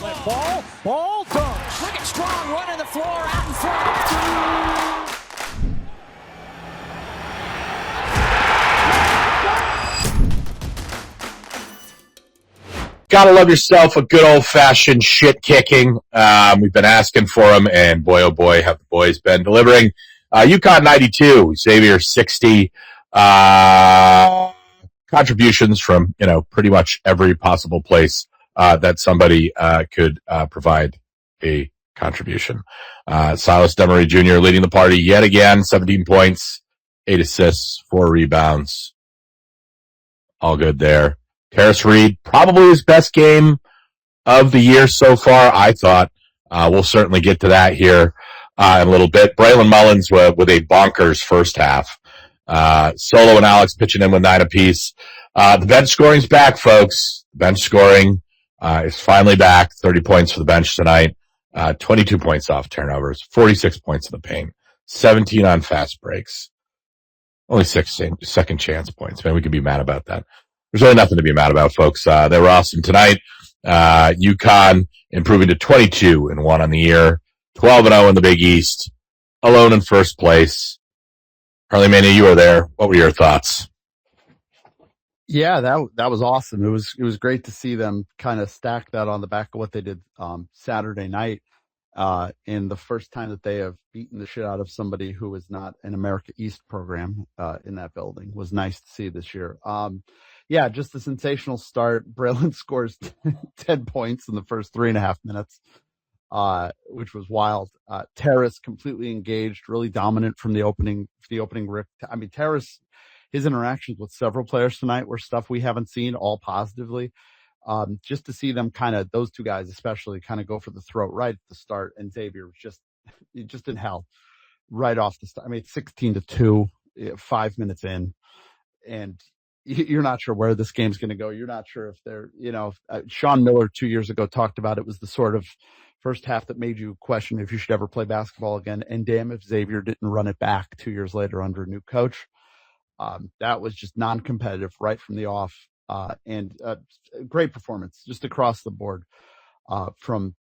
Ball, dunks. Look at Strong running the floor out in front. Gotta love yourself a good old-fashioned shit kicking. We've been asking for them, and boy, oh boy, have the boys been delivering. UConn 92, Xavier 60. Contributions from, pretty much every possible place that somebody could provide a contribution. Silas Demery Jr. leading the party yet again, 17 points, 8 assists, 4 rebounds. All good there. Terrace Reed, probably his best game of the year so far, I thought. We'll certainly get to that here in a little bit. Braylon Mullins with a bonkers first half. Solo and Alex pitching in with 9 apiece. The bench scoring's back, folks. Bench scoring is finally back. 30 points for the bench tonight. 22 points off turnovers. 46 points in the paint. 17 on fast breaks. Only 6 second chance points. Man, we can be mad about that. There's really nothing to be mad about, folks. They were awesome tonight. UConn improving to 22-1 on the year, 12-0 in the Big East, alone in first place. Harley Mania, you were there. What were your thoughts? Yeah, that was awesome. It was great to see them kind of stack that on the back of what they did Saturday night. In the first time that they have beaten the shit out of somebody who is not an America East program in that building was nice to see this year. Yeah, just a sensational start. Braylon scores 10 points in the first 3.5 minutes, which was wild. Terrace completely engaged, really dominant from the opening rip. I mean, Terrace, his interactions with several players tonight were stuff we haven't seen, all positively. Just to see them those two guys especially go for the throat right at the start, and Xavier was just in hell right off the start. I mean, 16-2, 5 minutes in, and you're not sure where this game's going to go. You're not sure if they're, Sean Miller 2 years ago talked about it was the sort of first half that made you question if you should ever play basketball again. And damn if Xavier didn't run it back 2 years later under a new coach. That was just non-competitive right from the off. And great performance just across the board from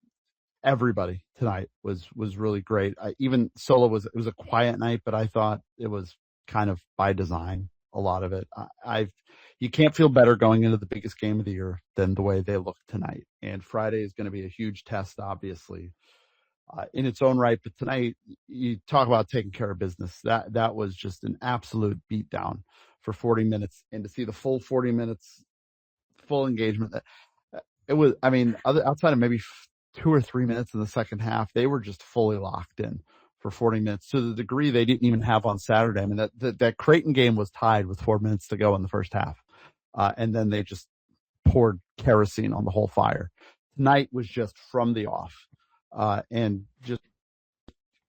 everybody tonight was really great. Even Solo it was a quiet night, but I thought it was kind of by design. A lot of it. You can't feel better going into the biggest game of the year than the way they look tonight. And Friday is going to be a huge test, obviously, in its own right. But tonight, you talk about taking care of business. That was just an absolute beatdown for 40 minutes, and to see the full 40 minutes, full engagement. It was. I mean, outside of maybe 2 or 3 minutes in the second half, they were just fully locked in for 40 minutes to the degree they didn't even have on Saturday. I mean, that Creighton game was tied with 4 minutes to go in the first half. And then they just poured kerosene on the whole fire. Tonight was just from the off. And just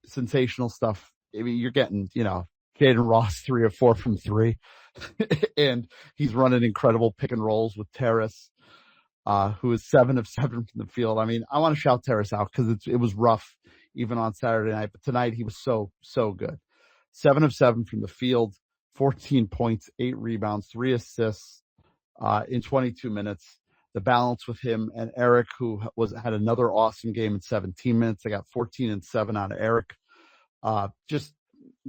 sensational stuff. I mean, you're getting, Jaden Ross 3 or 4 from 3. And he's running incredible pick and rolls with Terrace, who is 7 of 7 from the field. I mean, I want to shout Terrace out because it was rough even on Saturday night, but tonight he was so good. 7 of 7 from the field, 14 points, 8 rebounds, 3 assists in 22 minutes. The balance with him and Eric, who had another awesome game in 17 minutes. I got 14 and 7 out of Eric. Just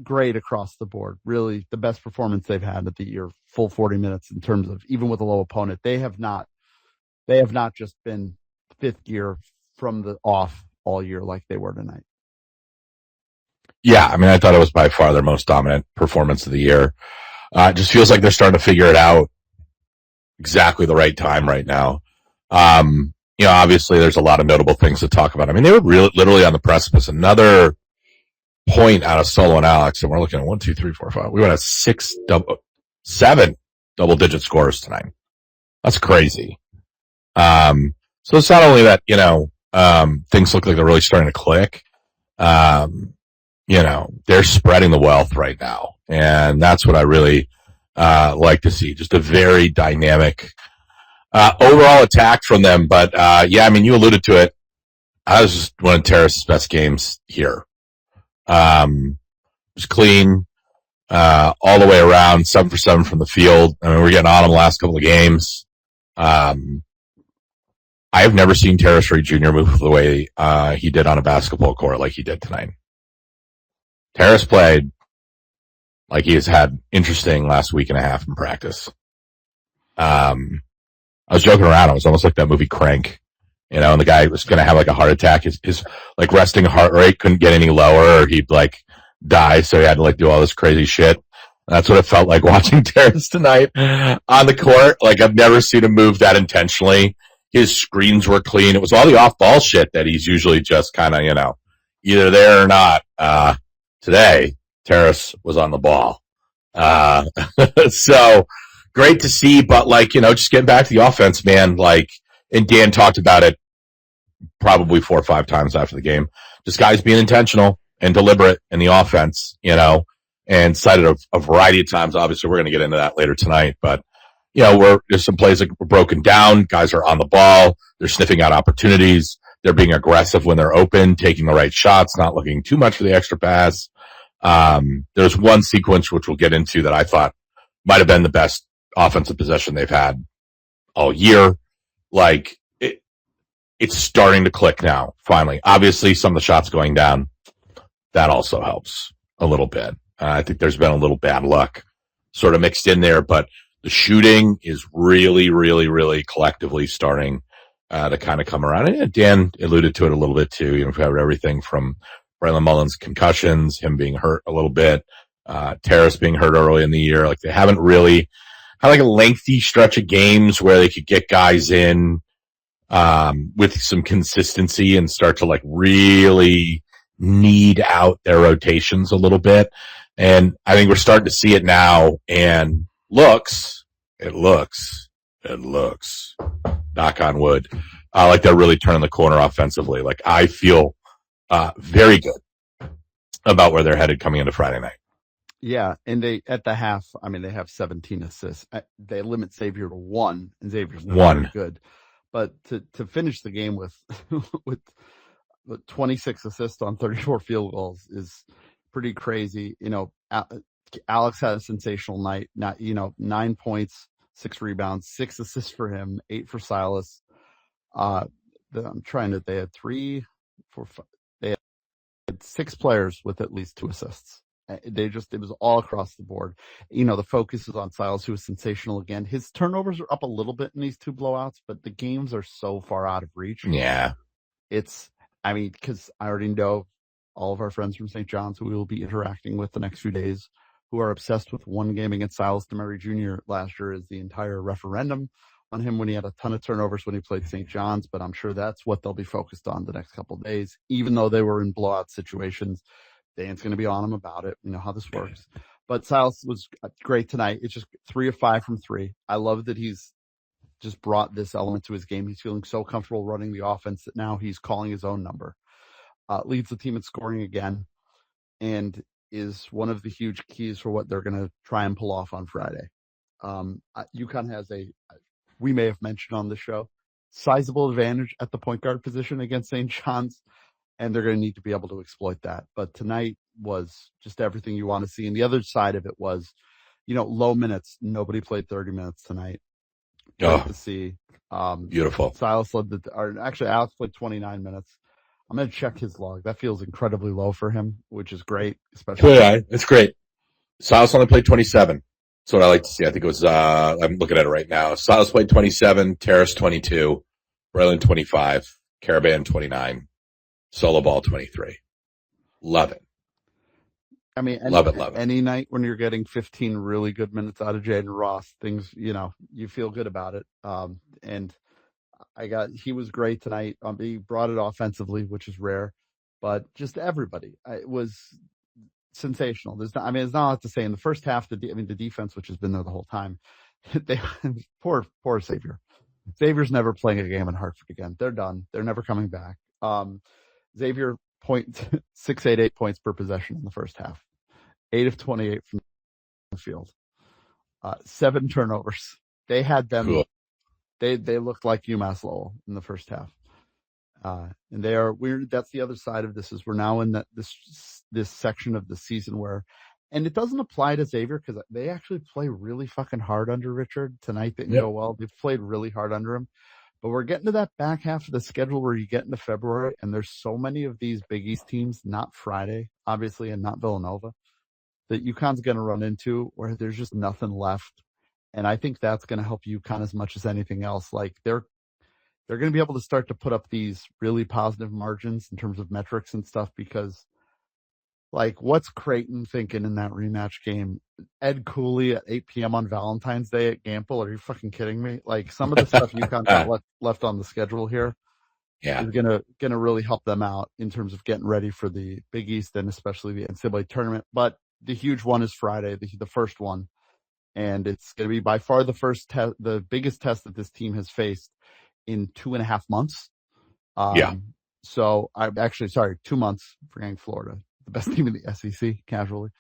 great across the board. Really the best performance they've had of the year, full 40 minutes in terms of even with a low opponent. They have not just been fifth gear from the off all year like they were tonight. Yeah, I mean, I thought it was by far their most dominant performance of the year. It just feels like they're starting to figure it out exactly the right time right now. Obviously there's a lot of notable things to talk about. I mean, they were literally on the precipice. Another point out of Solo and Alex, and we're looking at 1, 2, 3, 4, 5. We went at 7 double-digit scores tonight. That's crazy. So it's not only that, things look like they're really starting to click. They're spreading the wealth right now. And that's what I really like to see. Just a very dynamic overall attack from them. But, you alluded to it. I was just one of Terrace's best games here. It was clean all the way around, 7 for 7 from the field. I mean, we're getting on him the last couple of games. I have never seen Terrace Reed Jr. move the way he did on a basketball court like he did tonight. Terrace played like he has had interesting last week and a half in practice. I was joking around. It was almost like that movie Crank, and the guy was going to have like a heart attack. His like resting heart rate couldn't get any lower or he'd like die. So he had to like do all this crazy shit. And that's what it felt like watching Terrace tonight on the court. Like I've never seen him move that intentionally. His screens were clean. It was all the off ball shit that he's usually just kind of, either there or not. Today, Terrace was on the ball. So great to see, but just getting back to the offense, man, and Dan talked about it probably 4 or 5 times after the game. Just guys being intentional and deliberate in the offense, and cited a variety of times. Obviously, we're going to get into that later tonight, but there's some plays that were broken down. Guys are on the ball. They're sniffing out opportunities. They're being aggressive when they're open, taking the right shots, not looking too much for the extra pass. There's one sequence which we'll get into that I thought might have been the best offensive possession they've had all year. It's starting to click now, finally. Obviously, some of the shots going down, that also helps a little bit. I think there's been a little bad luck sort of mixed in there, but the shooting is really, really, really collectively starting to kind of come around. And Dan alluded to it a little bit too. We've had everything from Braylon Mullins' concussions, him being hurt a little bit, Terrace being hurt early in the year. Like they haven't really had a lengthy stretch of games where they could get guys in with some consistency and start to really knead out their rotations a little bit. And I think we're starting to see it now, and it looks, knock on wood, like they're really turning the corner offensively. Like I feel very good about where they're headed coming into Friday night. Yeah, and they at the half, they have 17 assists. They limit Xavier to 1, and Xavier's not very good. But to finish the game with with 26 assists on 34 field goals is pretty crazy. Alex had a sensational night. 9 points, 6 rebounds, 6 assists for him, 8 for Silas. They had 3, 4, 5. They had 6 players with at least 2 assists. It was all across the board. The focus is on Silas, who was sensational again. His turnovers are up a little bit in these 2 blowouts, but the games are so far out of reach. Yeah. Because I already know all of our friends from St. John's who we will be interacting with the next few days who are obsessed with one game against Silas DeMary Jr. last year is the entire referendum on him when he had a ton of turnovers when he played St. John's, but I'm sure that's what they'll be focused on the next couple of days. Even though they were in blowout situations, Dan's going to be on him about it. You know how this works. But Silas was great tonight. It's just 3 of 5 from 3. I love that he's just brought this element to his game. He's feeling so comfortable running the offense that now he's calling his own number. Leads the team in scoring again, and is one of the huge keys for what they're going to try and pull off on Friday. UConn has we may have mentioned on the show, sizable advantage at the point guard position against St. John's, and they're going to need to be able to exploit that. But tonight was just everything you want to see. And the other side of it was, low minutes. Nobody played 30 minutes tonight. Great to see. Beautiful. Silas Alex played 29 minutes. I'm going to check his log. That feels incredibly low for him, which is great. Especially, it's great. Silas only played 27. That's what I like to see. I think it was, I'm looking at it right now. Silas played 27, Terrace 22, Braylon 25, Caravan 29, Solo Ball 23. Love it. Love it. Any night when you're getting 15 really good minutes out of Jaden Ross, things, you feel good about it. And he was great tonight. He brought it offensively, which is rare, but just everybody, it was sensational. There's not a lot to say in the first half. The defense, which has been there the whole time, poor Xavier. Xavier's never playing a game in Hartford again. They're done. They're never coming back. Xavier 0.688 points per possession in the first half, 8 of 28 from the field, 7 turnovers. They had them. Cool. They looked like UMass Lowell in the first half. And they are weird. That's the other side of this is we're now in this section of the season where, and it doesn't apply to Xavier because they actually play really fucking hard under Richard tonight. They go well. They've played really hard under him, But we're getting to that back half of the schedule where you get into February, and there's so many of these Big East teams, not Friday, obviously, and not Villanova, that UConn's going to run into where there's just nothing left. And I think that's going to help UConn as much as anything else. Like they're going to be able to start to put up these really positive margins in terms of metrics and stuff because, like, what's Creighton thinking in that rematch game? Ed Cooley at 8 p.m. on Valentine's Day at Gamble? Are you fucking kidding me? Like, some of the stuff UConn got left on the schedule here is gonna really help them out in terms of getting ready for the Big East and especially the NCAA tournament. But the huge one is Friday, the first one, and it's going to be by far the biggest test that this team has faced in 2.5 months. So I'm actually 2 months for getting Florida, the best team in the SEC, casually.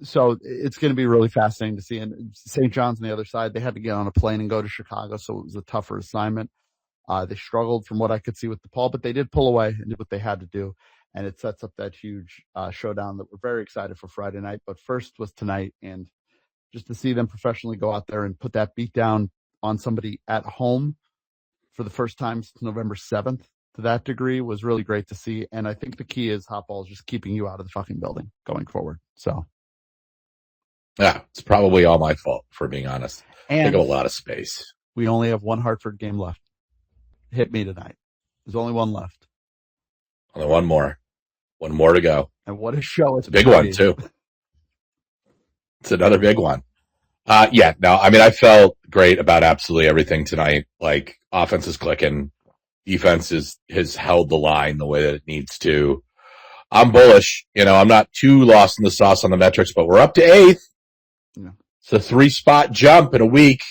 So it's going to be really fascinating to see. And St. John's on the other side, they had to get on a plane and go to Chicago, so it was a tougher assignment. They struggled from what I could see with DePaul, but they did pull away and did what they had to do. And it sets up that huge showdown that we're very excited for Friday night. But first was tonight, and just to see them professionally go out there and put that beat down on somebody at home for the first time since November 7th to that degree was really great to see. And I think the key is Hotball is just keeping you out of the fucking building going forward. So. Yeah, it's probably all my fault, for being honest. And take up a lot of space. We only have one Hartford game left. Hit me tonight. There's only one left. Only one more. One more to go. And what a show. It's a big one, too. It's another big one. I felt great about absolutely everything tonight. Like, offense is clicking. Defense has held the line the way that it needs to. I'm bullish. I'm not too lost in the sauce on the metrics, but we're up to 8th. Yeah. It's a 3-spot jump in a week.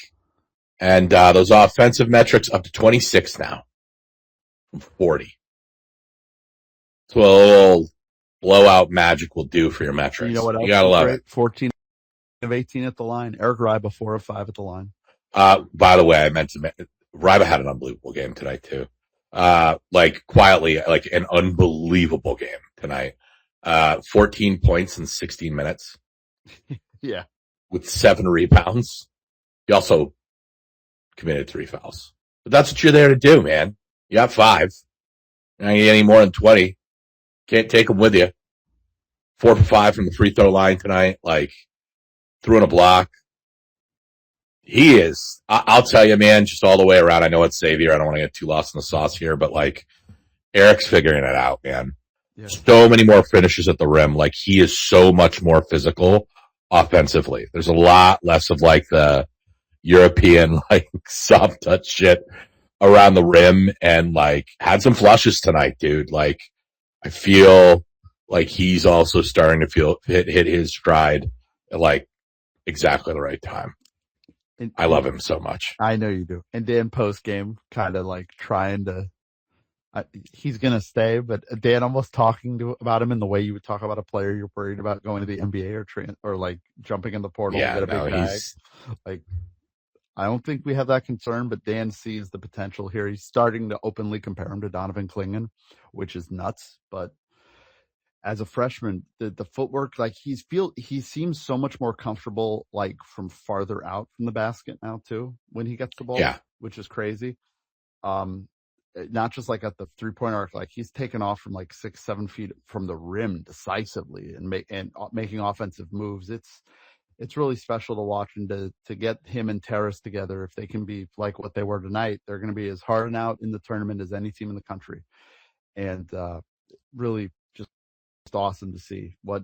And those offensive metrics up to 26 now from 40. That's what a little blowout magic will do for your metrics. You know what else? You gotta love it. 14 of 18 at the line. Eric Ryba 4 of 5 at the line. By the way, I meant to mention, Ryba had an unbelievable game tonight too. Quietly, an unbelievable game tonight. 14 points in 16 minutes. Yeah. With 7 rebounds. He also committed 3 fouls. But that's what you're there to do, man. You got 5. You're not going to get any more than 20. Can't take them with you. 4 for 5 from the free throw line tonight. Threw in a block. He is, I'll tell you, man, just all the way around. I know it's Xavier. I don't want to get too lost in the sauce here, but Eric's figuring it out, man. Yeah. So many more finishes at the rim. He is so much more physical offensively. There's a lot less of the European, soft touch shit around the rim, and had some flushes tonight, dude. I feel he's also starting to hit his stride at exactly the right time. And I love him so much. I know you do. And Dan post game kind of trying to, he's going to stay, but Dan almost talking about him in the way you would talk about a player you're worried about going to the NBA or jumping in the portal to get a big bag. I don't think we have that concern, but Dan sees the potential here. He's starting to openly compare him to Donovan Clingan, which is nuts. But as a freshman, the footwork, he seems so much more comfortable, from farther out from the basket now too, when he gets the ball, which is crazy. Not just at the 3-point arc, he's taken off from 6-7 feet from the rim decisively and making offensive moves. It's really special to watch, and to get him and Terrace together. If they can be like what they were tonight, they're going to be as hard and out in the tournament as any team in the country. And really just awesome to see what,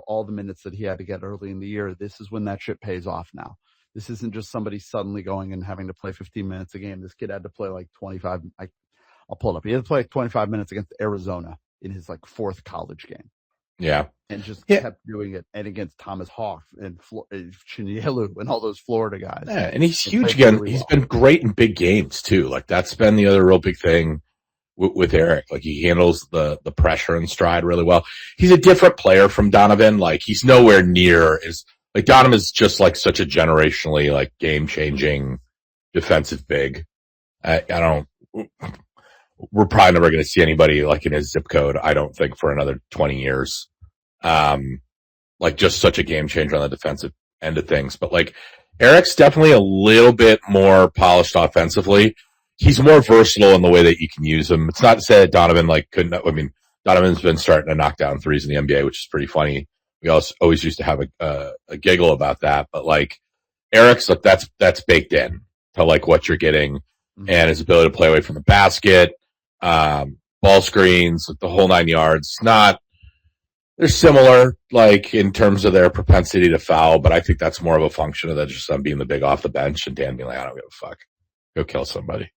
all the minutes that he had to get early in the year. This is when that shit pays off now. This isn't just somebody suddenly going and having to play 15 minutes a game. This kid had to play 25. I'll pull it up. He had to play 25 minutes against Arizona in his 4th college game. Yeah. And just kept doing it. And against Thomas Hoff and Chinielu and all those Florida guys. Yeah, and he's huge again. Really he's been great in big games too. That's been the other real big thing with Eric. He handles the pressure and stride really well. He's a different player from Donovan. He's nowhere near as Donovan is just such a generationally game changing defensive big. We're probably never going to see anybody in his zip code, I don't think, for another 20 years. Just such a game changer on the defensive end of things. But Eric's definitely a little bit more polished offensively. he's more versatile in the way that you can use him. It's not to say that Donovan couldn't. I mean, Donovan's been starting to knock down threes in the NBA, which is pretty funny. We always used to have a giggle about that, but Eric's that's baked in to what you're getting, and his ability to play away from the basket, ball screens, the whole 9 yards. They're similar, in terms of their propensity to foul, but I think that's more of a function of that just them being the big off the bench and Dan being like, I don't give a fuck. Go kill somebody.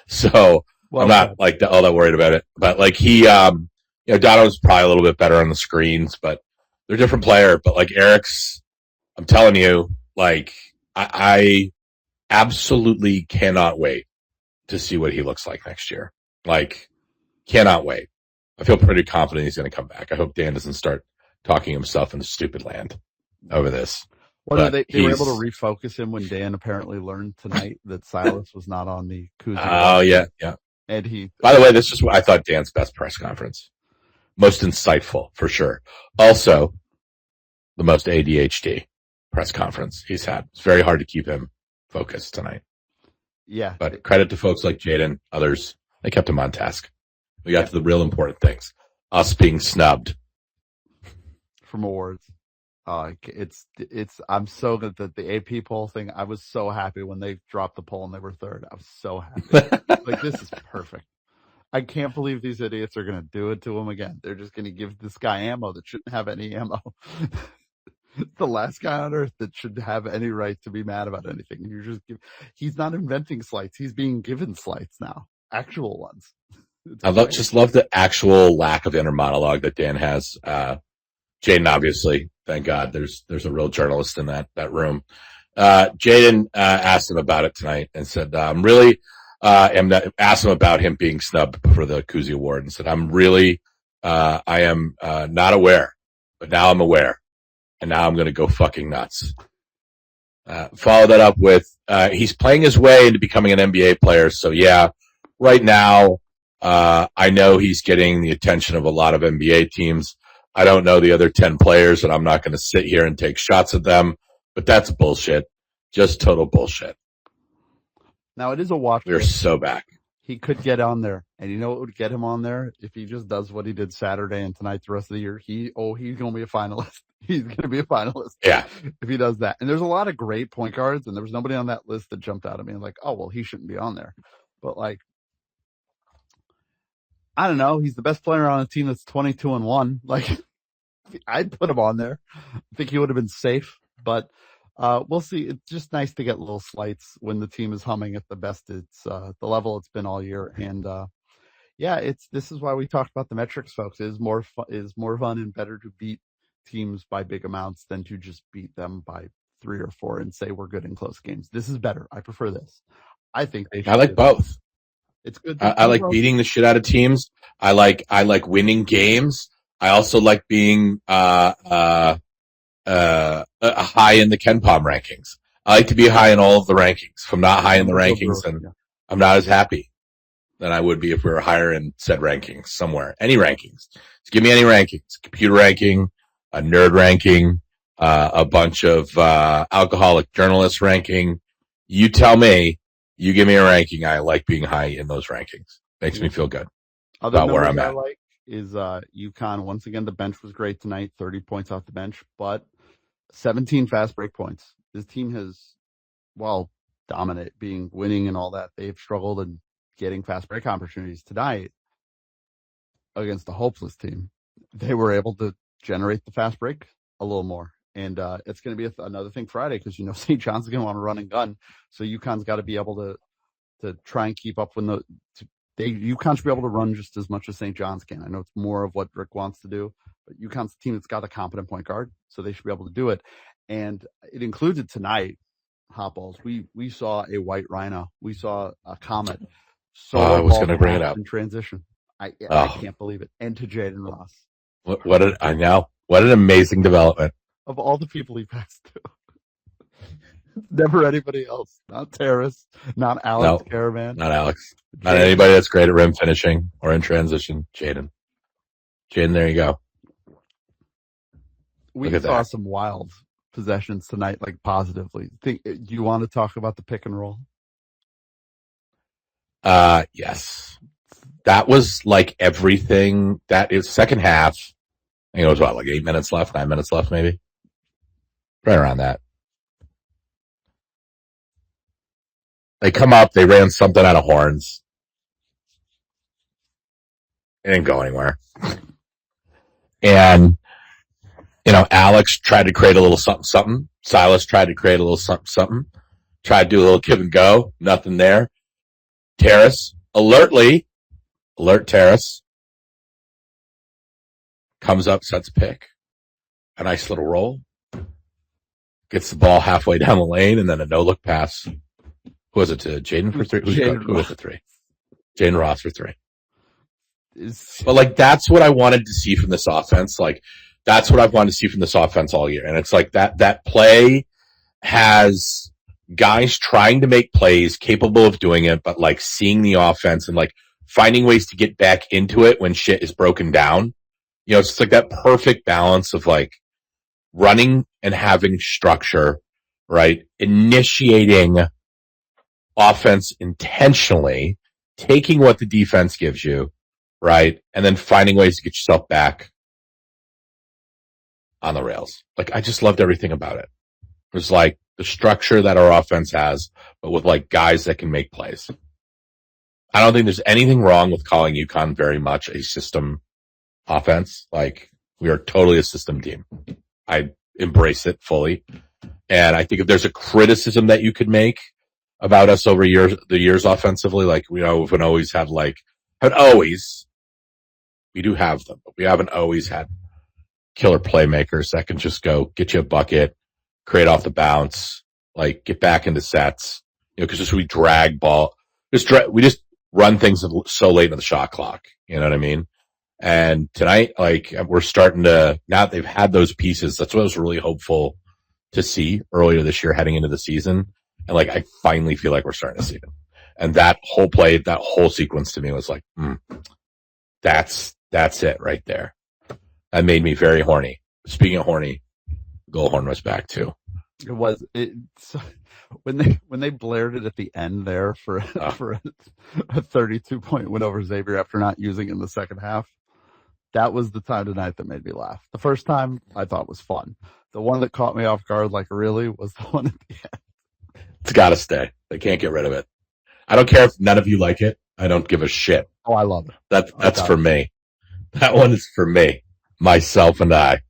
So I'm not all that worried about it, but Donovan's probably a little bit better on the screens, but they're a different player. But Eric's, I'm telling you, I absolutely cannot wait to see what he looks like next year. Cannot wait. I feel pretty confident he's going to come back. I hope Dan doesn't start talking himself into stupid land over this. Well, they were able to refocus him when Dan apparently learned tonight that Silas was not on the Kuzma. Oh, yeah. And by the way, this is what I thought Dan's best press conference. Most insightful, for sure. Also, the most ADHD press conference he's had. It's very hard to keep him focused tonight. Yeah. But credit to folks like Jaden, others, they kept him on task. We got to the real important things. Us being snubbed from awards. I'm so good that the AP poll thing. I was so happy when they dropped the poll and they were third. I was so happy. This is perfect. I can't believe these idiots are going to do it to him again. They're just going to give this guy ammo that shouldn't have any ammo. The last guy on earth that should have any right to be mad about anything. He's not inventing slights. He's being given slights now. Actual ones. I just love the actual lack of inner monologue that Dan has. Jaden, obviously, thank God, there's a real journalist in that room. Jaden asked him about it tonight and said, "I'm really." Asked him about him being snubbed for the Kuzi Award and said, I am not aware, but now I'm aware, and now I'm going to go fucking nuts." Follow that up with he's playing his way into becoming an NBA player. So yeah, right now. I know he's getting the attention of a lot of NBA teams. I don't know the other 10 players, and I'm not going to sit here and take shots at them, but that's bullshit. Just total bullshit. Now, it is a watch. We're so back. He could get on there, and you know what would get him on there? If he just does what he did Saturday and tonight the rest of the year, he's going to be a finalist. He's going to be a finalist. Yeah. If he does that. And there's a lot of great point guards, and there was nobody on that list that jumped out at me oh, well, he shouldn't be on there. But I don't know. He's the best player on a team that's 22-1. I'd put him on there. I think he would have been safe, but we'll see. It's just nice to get little slights when the team is humming at the best. It's the level it's been all year, and this is why we talked about the metrics, folks. It is more fun and better to beat teams by big amounts than to just beat them by 3 or 4 and say we're good in close games. This is better. I prefer this. I think they should. I like both. It's good. I like beating the shit out of teams. I like winning games. I also like being high in the Ken Palm rankings. I like to be high in all of the rankings. If I'm not high in the rankings, then I'm not as happy than I would be if we were higher in said rankings somewhere. Any rankings. Just give me any rankings. Computer ranking, a nerd ranking, a bunch of alcoholic journalist ranking. You tell me. You give me a ranking. I like being high in those rankings. Makes me feel good about where I'm at. Is UConn. Once again, the bench was great tonight, 30 points off the bench, but 17 fast break points. This team has, winning and all that. They've struggled in getting fast break opportunities tonight against a hopeless team. They were able to generate the fast break a little more. And it's going to be another thing Friday because, St. John's going to want to run and gun. So UConn's got to be able to try and keep up when UConn should be able to run just as much as St. John's can. I know it's more of what Rick wants to do, but UConn's a team that's got a competent point guard, so they should be able to do it. And it included tonight, hot balls. We saw a white rhino. We saw a comet. So I was going to bring it up in transition. I can't believe it. And to Jaden Ross. What an amazing development. Of all the people he passed to. Never anybody else. Not Terrace. Not Alex Caravan. Not Alex. Jaden. Not anybody that's great at rim finishing or in transition. Jaden, there you go. We saw some wild possessions tonight, positively. Do you want to talk about the pick and roll? Yes. That was like everything. That is second half. I think it was what, like 8 minutes left, 9 minutes left, maybe? Right around that. They come up, they ran something out of horns. It didn't go anywhere. And, Alex tried to create a little something, something. Silas tried to create a little something, something. Tried to do a little give and go. Nothing there. Terrace, alert Terrace. Comes up, sets a pick. A nice little roll. Gets the ball halfway down the lane, and then a no-look pass. Who was it to Jaden for three? Who was the three? Jaden Ross for three. But, that's what I wanted to see from this offense. That's what I've wanted to see from this offense all year. And it's like that play has guys trying to make plays, capable of doing it, but, seeing the offense and, finding ways to get back into it when shit is broken down. It's just that perfect balance of, running and having structure, right? Initiating offense intentionally, taking what the defense gives you, right? And then finding ways to get yourself back on the rails. I just loved everything about it. It was the structure that our offense has, but with guys that can make plays. I don't think there's anything wrong with calling UConn very much a system offense. We are totally a system team. I embrace it fully. And I think if there's a criticism that you could make about us over the years offensively, we've always had we do have them, but we haven't always had killer playmakers that can just go get you a bucket, create off the bounce, get back into sets, because we drag ball, we just run things so late in the shot clock. You know what I mean? And tonight, we're starting to, now that they've had those pieces, that's what I was really hopeful to see earlier this year heading into the season. And I finally feel like we're starting to see them. And that whole play, that whole sequence to me was that's it right there. That made me very horny. Speaking of horny, goal horn was back too. It was when they blared it at the end there for a 32-point win over Xavier after not using it in the second half. That was the time tonight that made me laugh. The first time I thought was fun. The one that caught me off guard, really, was the one at the end. It's got to stay. They can't get rid of it. I don't care if none of you like it. I don't give a shit. Oh, I love it. That's for me. That one is for me, myself and I.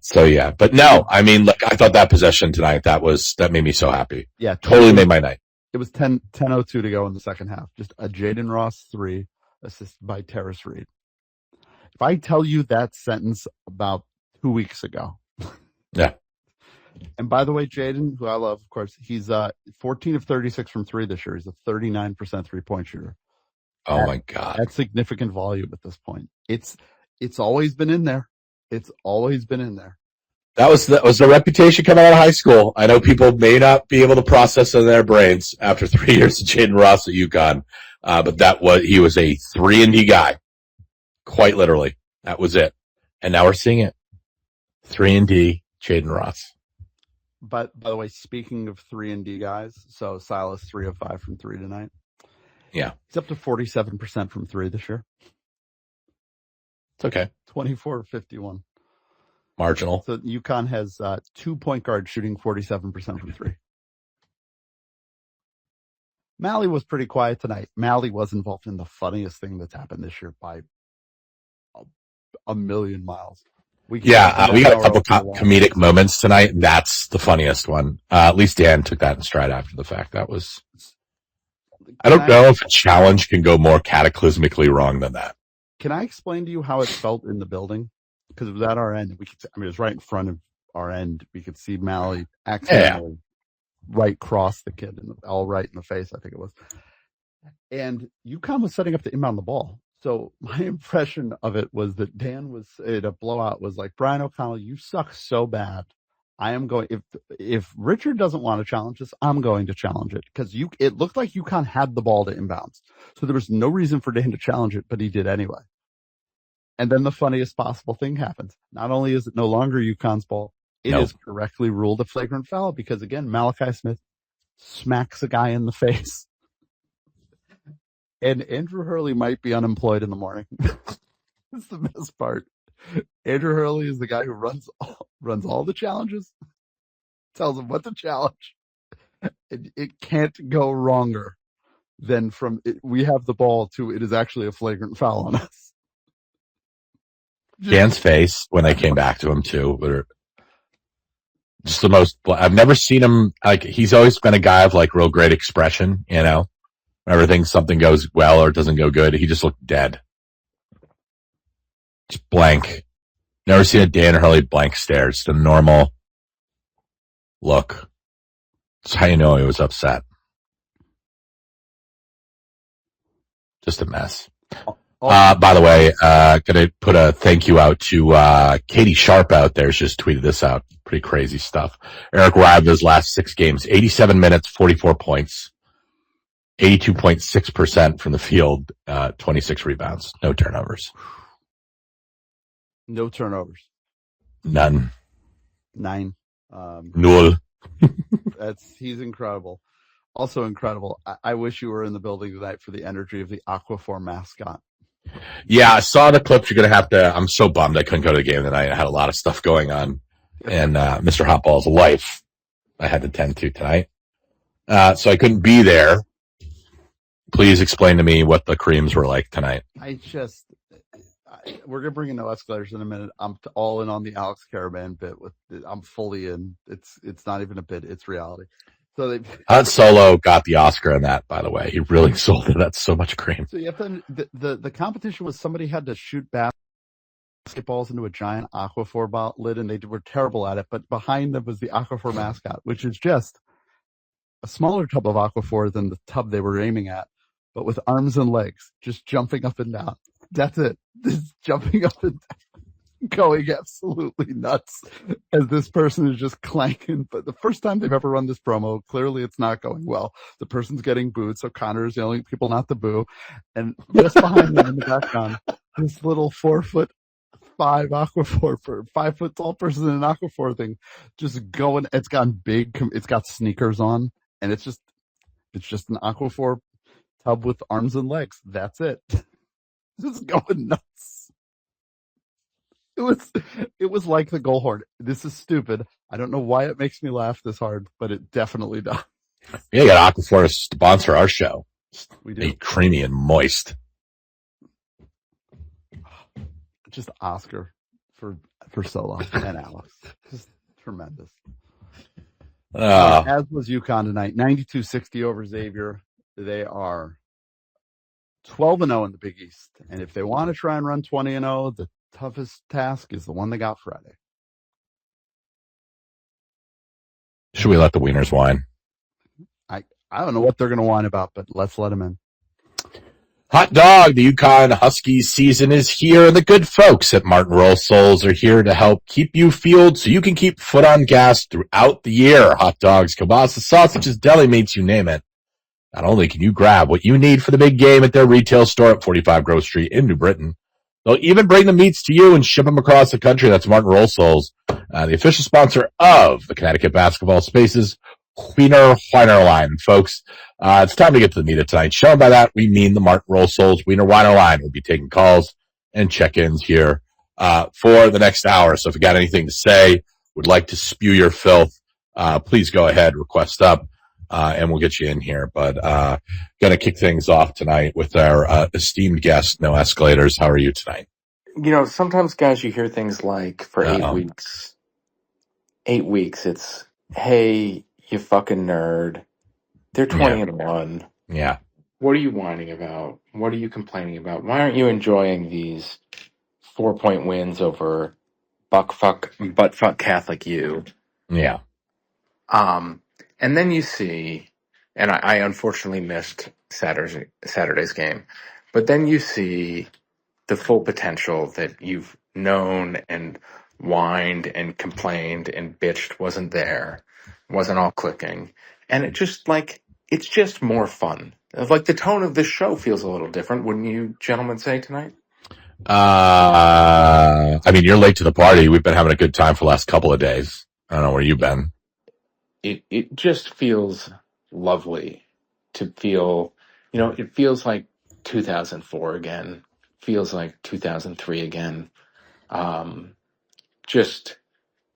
So yeah, but no, I mean, I thought that possession tonight, that made me so happy. Yeah. Totally made my night. It was 10:02 to go in the second half. Just a Jaden Ross 3 assisted by Terrace Reed. If I tell you that sentence about 2 weeks ago. Yeah. And by the way, Jaden, who I love, of course, he's 14 of 36 from three this year. He's a 39% 3-point shooter. Oh my God. That's significant volume at this point. It's always been in there. It's always been in there. That was the reputation coming out of high school. I know people may not be able to process in their brains after 3 years of Jaden Ross at UConn. But he was a 3-and-D guy. Quite literally. That was it. And now we're seeing it. 3-and-D, Jaden Ross. But by the way, speaking of 3-and-D guys, so Silas 3 of 5 from 3 tonight. Yeah. He's up to 47% from 3 this year. It's okay. 24 of 51. Marginal. So UConn has 2 point guards shooting 47% from 3. Mally was pretty quiet tonight. Mally was involved in the funniest thing that's happened this year by a million miles. We got a couple comedic moments tonight, and that's the funniest one. At least Dan took that in stride after the fact. That was. I don't know if a challenge can go more cataclysmically wrong than that. Can I explain to you how it felt in the building? Because it was at our end. It was right in front of our end. We could see Mally accidentally right cross the kid, all right in the face, I think it was. And UConn was setting up to inbound the ball. So my impression of it was that Dan was in a blowout was like, Brian O'Connell, you suck so bad. I am going, if Richard doesn't want to challenge this, I'm going to challenge it. Because it looked like UConn had the ball to inbounds. So there was no reason for Dan to challenge it, but he did anyway. And then the funniest possible thing happens. Not only is it no longer UConn's ball, it is correctly ruled a flagrant foul because, again, Malachi Smith smacks a guy in the face. And Andrew Hurley might be unemployed in the morning. That's the best part. Andrew Hurley is the guy who runs all the challenges, tells them what to challenge. It can't go wronger than we have the ball to it is actually a flagrant foul on us. Dan's face when they came back to him too, were just the most. I've never seen him like. He's always been a guy of like real great expression. Whenever something goes well or doesn't go good, he just looked dead, just blank. Never seen a Dan Hurley blank stare. Just a normal look. That's how you know he was upset. Just a mess. By the way, gonna put a thank you out to Katie Sharp out there. She just tweeted this out. Pretty crazy stuff. Eric Raba's last 6 games, 87 minutes, 44 points, 82.6% from the field, 26 rebounds, no turnovers. No turnovers. None. 9. Null. He's incredible. Also incredible. I wish you were in the building tonight for the energy of the Aquaphor mascot. Yeah, I saw the clips. You're going to have to. I'm so bummed I couldn't go to the game tonight. I had a lot of stuff going on. And Mr. Hotball's life I had to tend to tonight. So I couldn't be there. Please explain to me what the creams were like tonight. We're going to bring in no escalators in a minute. I'm all in on the Alex Caravan bit. I'm fully in. It's not even a bit. It's reality. So Han Solo got the Oscar on that, by the way. He really sold it. That's so much cream. So the competition was somebody had to shoot basketballs into a giant Aquaphor lid, and they were terrible at it. But behind them was the Aquaphor mascot, which is just a smaller tub of Aquaphor than the tub they were aiming at, but with arms and legs, just jumping up and down. That's it. Just jumping up and down, going absolutely nuts as this person is just clanking. But the first time they've ever run this promo, clearly it's not going well. The person's getting booed, so Connor is yelling at people not to boo. And just behind them in the background, this little 4'5" Aquaphor, 5 foot tall person in an Aquaphor thing, just going. It's gotten big. It's got sneakers on, and it's just an Aquaphor tub with arms and legs. That's it. Just going nuts. It was like the goal horn. This is stupid. I don't know why it makes me laugh this hard, but it definitely does. Yeah, you got Aquaphor to sponsor our show. We do. Be creamy and moist. Just Oscar for Solo and Alex. Just tremendous. As was UConn tonight, 92-60 over Xavier. They are 12-0 in the Big East. And if they want to try and run 20-0, the toughest task is the one they got Friday. Should we let the wieners whine? I don't know what they're going to whine about, but let's let them in. Hot dog, the UConn Huskies season is here, and the good folks at Martin Roll Souls are here to help keep you fueled so you can keep foot on gas throughout the year. Hot dogs, kielbasa, sausages, deli meats, you name it. Not only can you grab what you need for the big game at their retail store at 45 Grove Street in New Britain, they'll even bring the meats to you and ship them across the country. That's Martin Roll Souls, the official sponsor of the Connecticut Basketball Spaces Wiener line, folks. It's time to get to the meat of tonight's show. And by that, we mean the Martin Roll Souls Wiener line. We'll be taking calls and check-ins here for the next hour. So if you got anything to say, would like to spew your filth, please go ahead, request up, and we'll get you in here. But going to kick things off tonight with our esteemed guest, No Escalators. How are you tonight? Sometimes, guys, you hear things like for 8 weeks. 8 weeks, it's, hey, you fucking nerd. They're 20-1. Yeah. What are you whining about? What are you complaining about? Why aren't you enjoying these 4-point wins over buttfuck Catholic U? Yeah. And then you see, and I unfortunately missed Saturday's game, but then you see the full potential that you've known and whined and complained and bitched wasn't there, wasn't all clicking. And it's just more fun. Like the tone of this show feels a little different, wouldn't you gentlemen say tonight? I mean, you're late to the party. We've been having a good time for the last couple of days. I don't know where you've been. It just feels lovely to feel, it feels like 2004 again. Feels like 2003 again. Just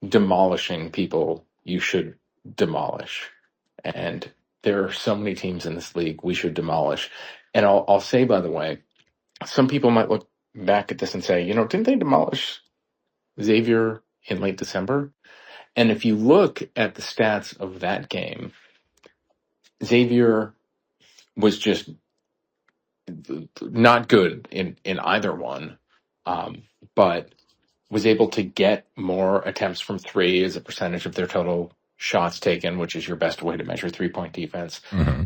demolishing people you should demolish. And there are so many teams in this league we should demolish. And I'll say, by the way, some people might look back at this and say, didn't they demolish Xavier in late December? And if you look at the stats of that game, Xavier was just not good in either one, but was able to get more attempts from three as a percentage of their total shots taken, which is your best way to measure 3-point defense.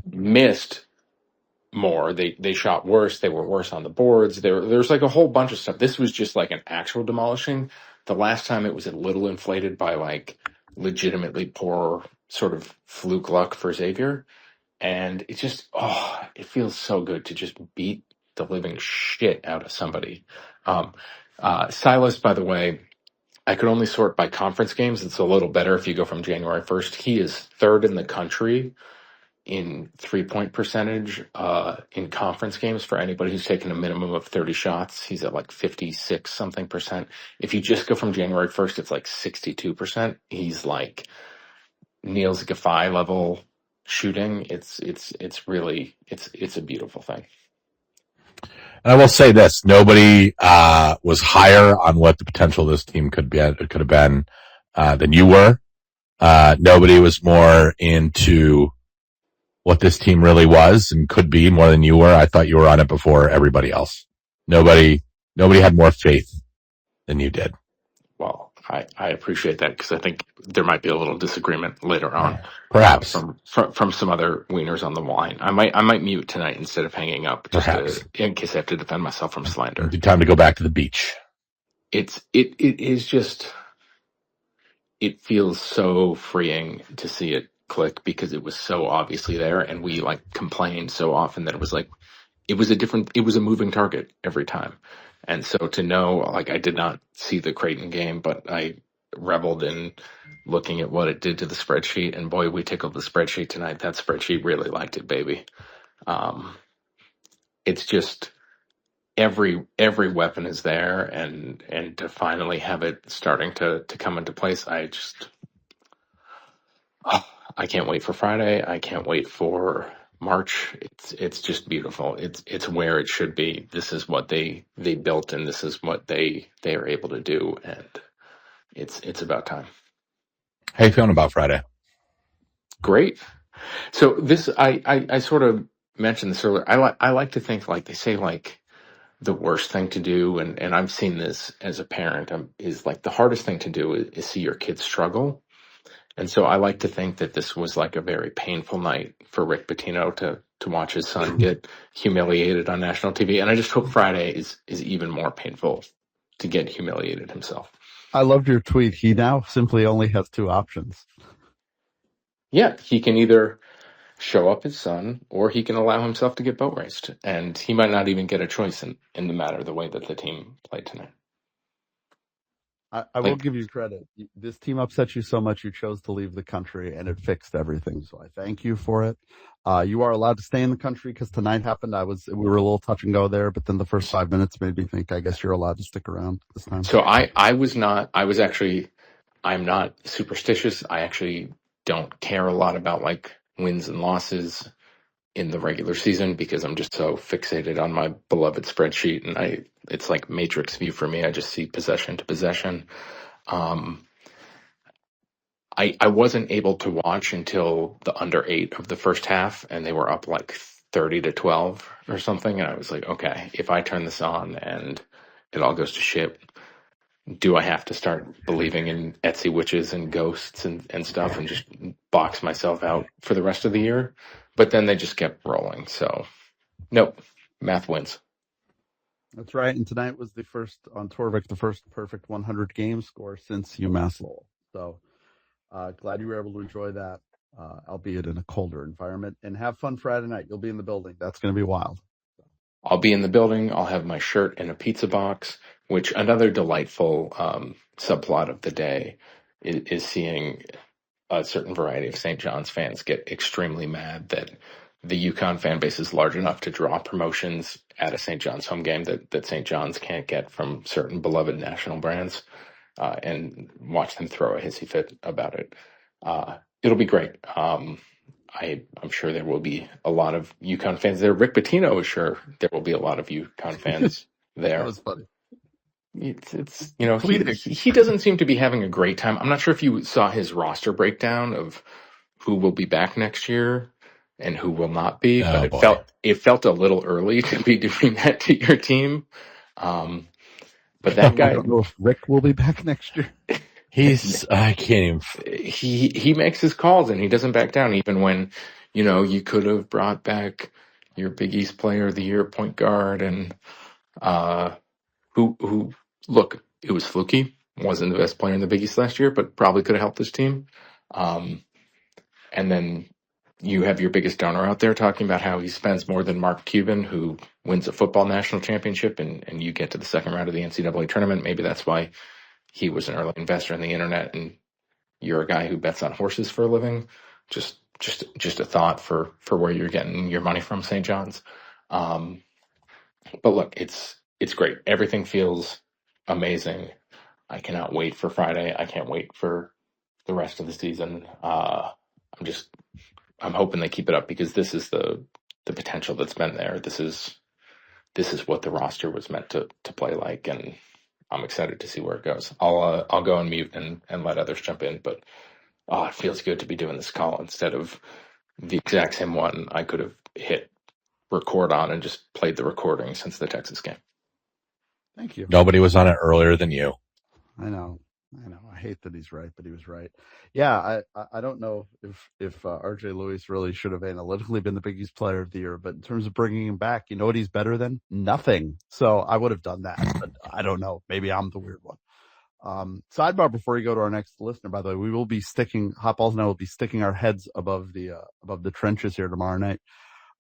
Missed more. They shot worse. They were worse on the boards. There's like a whole bunch of stuff. This was just like an actual demolishing. The last time it was a little inflated by like legitimately poor sort of fluke luck for Xavier. And it just, it feels so good to just beat the living shit out of somebody. Silas, by the way, I could only sort by conference games. It's a little better if you go from January 1st. He is third in the country in 3-point percentage in conference games for anybody who's taken a minimum of 30 shots. He's at like 56 something percent. If you just go from January 1st, it's like 62%. He's like Niels Gaffey level shooting. It's really a beautiful thing. And I will say this: nobody was higher on what the potential of this team could have been than you were. Nobody was more into what this team really was and could be more than you were. I thought you were on it before everybody else. Nobody had more faith than you did. Well, I appreciate that because I think there might be a little disagreement later on, perhaps from some other wieners on the line. I might mute tonight instead of hanging up, in case I have to defend myself from slander. It'd be time to go back to the beach. It is just, it feels so freeing to see it click because it was so obviously there, and we like complained so often that it was a moving target every time. And so to know, like, I did not see the Creighton game, but I reveled in looking at what it did to the spreadsheet. And boy, we tickled the spreadsheet tonight. That spreadsheet really liked it, baby. It's just every weapon is there, and to finally have it starting to come into place, I can't wait for Friday. I can't wait for March. It's just beautiful. It's where it should be. This is what they built, and this is what they are able to do, and it's about time. How you feeling about Friday? Great. So this, I sort of mentioned this earlier. I like to think, like they say, like the worst thing to do, and I've seen this as a parent, is like the hardest thing to do is see your kids struggle. And so I like to think that this was like a very painful night for Rick Pitino to watch his son get humiliated on national TV. And I just hope Friday is even more painful to get humiliated himself. I loved your tweet. He now simply only has two options. Yeah, he can either show up his son or he can allow himself to get boat raced. And he might not even get a choice in the matter the way that the team played tonight. I will give you credit. This team upset you so much you chose to leave the country, and it fixed everything. So I thank you for it. You are allowed to stay in the country because tonight happened. We were a little touch and go there, but then the first 5 minutes made me think, I guess you're allowed to stick around this time. So I'm not superstitious. I actually don't care a lot about like wins and losses in the regular season because I'm just so fixated on my beloved spreadsheet, and it's like matrix view for me. I just see possession to possession. I wasn't able to watch until the under 8 of the first half, and they were up like 30-12 or something. And I was like, okay, if I turn this on and it all goes to shit, do I have to start believing in Etsy witches and ghosts and stuff and just box myself out for the rest of the year? But then they just kept rolling. So, nope, math wins. That's right. And tonight was the first on Torvik, the first perfect 100 game score since UMass Lowell. So, glad you were able to enjoy that, albeit in a colder environment. And have fun Friday night. You'll be in the building. That's going to be wild. I'll be in the building. I'll have my shirt in a pizza box, which another delightful subplot of the day is seeing a certain variety of St. John's fans get extremely mad that the UConn fan base is large enough to draw promotions at a St. John's home game that St. John's can't get from certain beloved national brands, and watch them throw a hissy fit about it. It'll be great. I'm sure there will be a lot of UConn fans there. Rick Pitino is sure there will be a lot of UConn fans there. That was funny. It's he doesn't seem to be having a great time. I'm not sure if you saw his roster breakdown of who will be back next year and who will not be, but it felt a little early to be doing that to your team. But that guy, I don't know if Rick will be back next year. I can't even. He makes his calls and he doesn't back down, even when, you could have brought back your Big East Player of the Year point guard and who look, it was fluky, wasn't the best player in the Big East last year, but probably could have helped this team. And then you have your biggest donor out there talking about how he spends more than Mark Cuban, who wins a football national championship, and you get to the second round of the NCAA tournament. Maybe that's why he was an early investor in the internet, and you're a guy who bets on horses for a living. Just a thought for where you're getting your money from, St. John's. But look, it's great. Everything feels amazing. I cannot wait for Friday. I can't wait for the rest of the season. I'm hoping they keep it up, because this is the potential that's been there. This is what the roster was meant to play like, and I'm excited to see where it goes. I'll go on mute and let others jump in, but it feels good to be doing this call instead of the exact same one I could have hit record on and just played the recording since the Texas game. Thank you. Nobody was on it earlier than you. I know. I hate that he's right, but he was right. Yeah, I don't know if RJ Lewis really should have analytically been the Big East Player of the Year, but in terms of bringing him back, you know what he's better than? Nothing. So I would have done that, but I don't know. Maybe I'm the weird one. Sidebar before you go to our next listener, by the way, we will be Hot Balls and I will be sticking our heads above the trenches here tomorrow night.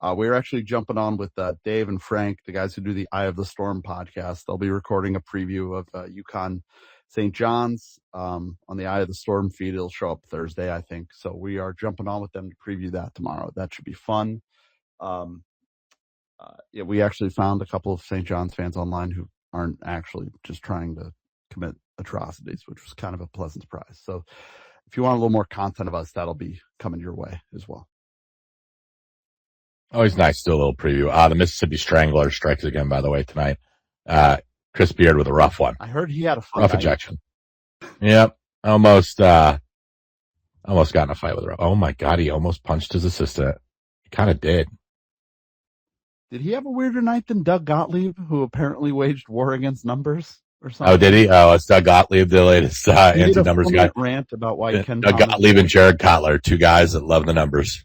We're actually jumping on with Dave and Frank, the guys who do the Eye of the Storm podcast. They'll be recording a preview of UConn St. John's on the Eye of the Storm feed. It'll show up Thursday, I think. So we are jumping on with them to preview that tomorrow. That should be fun. We actually found a couple of St. John's fans online who aren't actually just trying to commit atrocities, which was kind of a pleasant surprise. So if you want a little more content of us, that'll be coming your way as well. Always nice to do a little preview. The Mississippi Strangler strikes again, by the way, tonight. Chris Beard with a rough one. I heard he had a fun rough night. Ejection. Yep. Almost got in a fight with Rough. Oh my God, he almost punched his assistant. He kind of did. Did he have a weirder night than Doug Gottlieb, who apparently waged war against numbers or something? Oh, did he? Oh, it's Doug Gottlieb, the latest anti-numbers guy. Rant about why Ken Doug Gottlieb and Jared Kotler, two guys that love the numbers.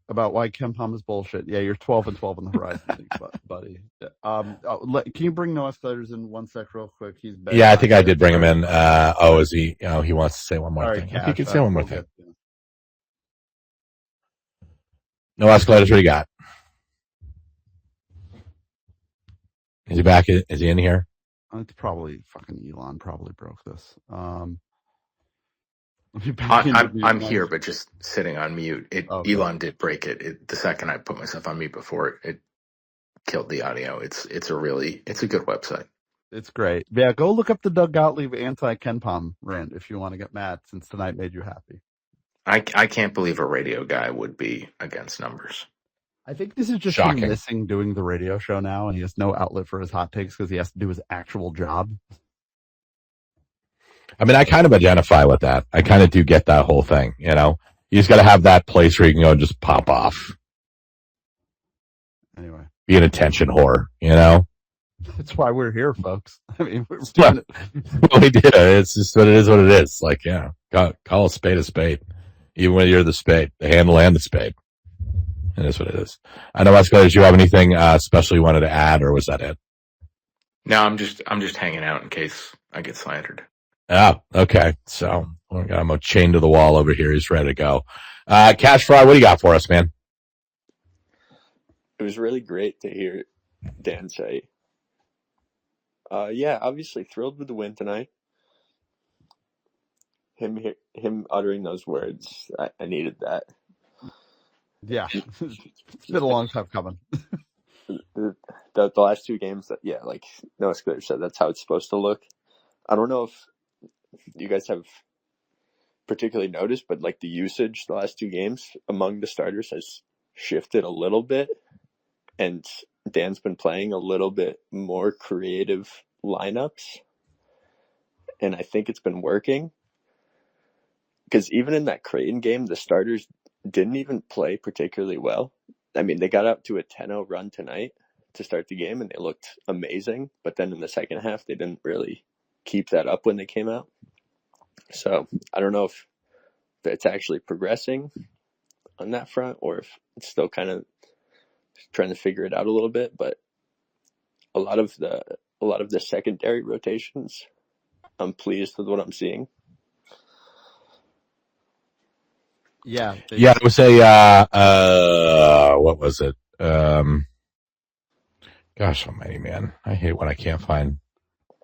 About why KenPom is bullshit. Yeah, you're 12 and 12 on the horizon, buddy. Can you bring no escalators in one sec real quick? He's better. Yeah, I think I did bring him in. Is he? He wants to say one more thing. Cash, he can say one more thing. No escalators. What do you got? Is he back? Is he in here? It's probably fucking Elon. Probably broke this. I'm here, but just sitting on mute. Okay. Elon did break it. The second I put myself on mute before it killed the audio. It's a good website. It's great. Yeah, go look up the Doug Gottlieb anti-KenPom rant if you want to get mad, since tonight made you happy. I can't believe a radio guy would be against numbers. I think this is just shocking. Him missing doing the radio show now, and he has no outlet for his hot takes because he has to do his actual job. I mean, I kind of identify with that. I kind of do get that whole thing, You just got to have that place where you can go and just pop off. Anyway. Be an attention whore, That's why we're here, folks. I mean, we're doing it. We did. It's just what it is, Like, call a spade, even when you're the spade, the handle and the spade. It is what it is. I know, escalators, do you have anything special you wanted to add, or was that it? No, I'm just hanging out in case I get slandered. Oh, okay. So I'm chained to the wall over here. He's ready to go. Cash Fry, what do you got for us, man? It was really great to hear Dan say. Obviously thrilled with the win tonight. him uttering those words, I needed that. Yeah, it's been a long time coming. The last two games, like Noah Scudder said, that's how it's supposed to look. I don't know if you guys have particularly noticed, but like the usage the last two games among the starters has shifted a little bit, and Dan's been playing a little bit more creative lineups, and I think it's been working. Because even in that Creighton game, the starters didn't even play particularly well. I mean, they got out to a 10-0 run tonight to start the game, and they looked amazing. But then in the second half, they didn't really keep that up when they came out. So I don't know if it's actually progressing on that front, or if it's still kind of trying to figure it out a little bit. But a lot of the secondary rotations, I'm pleased with what I'm seeing. Yeah. Yeah, it was what was it? Gosh almighty, man. I hate when I can't find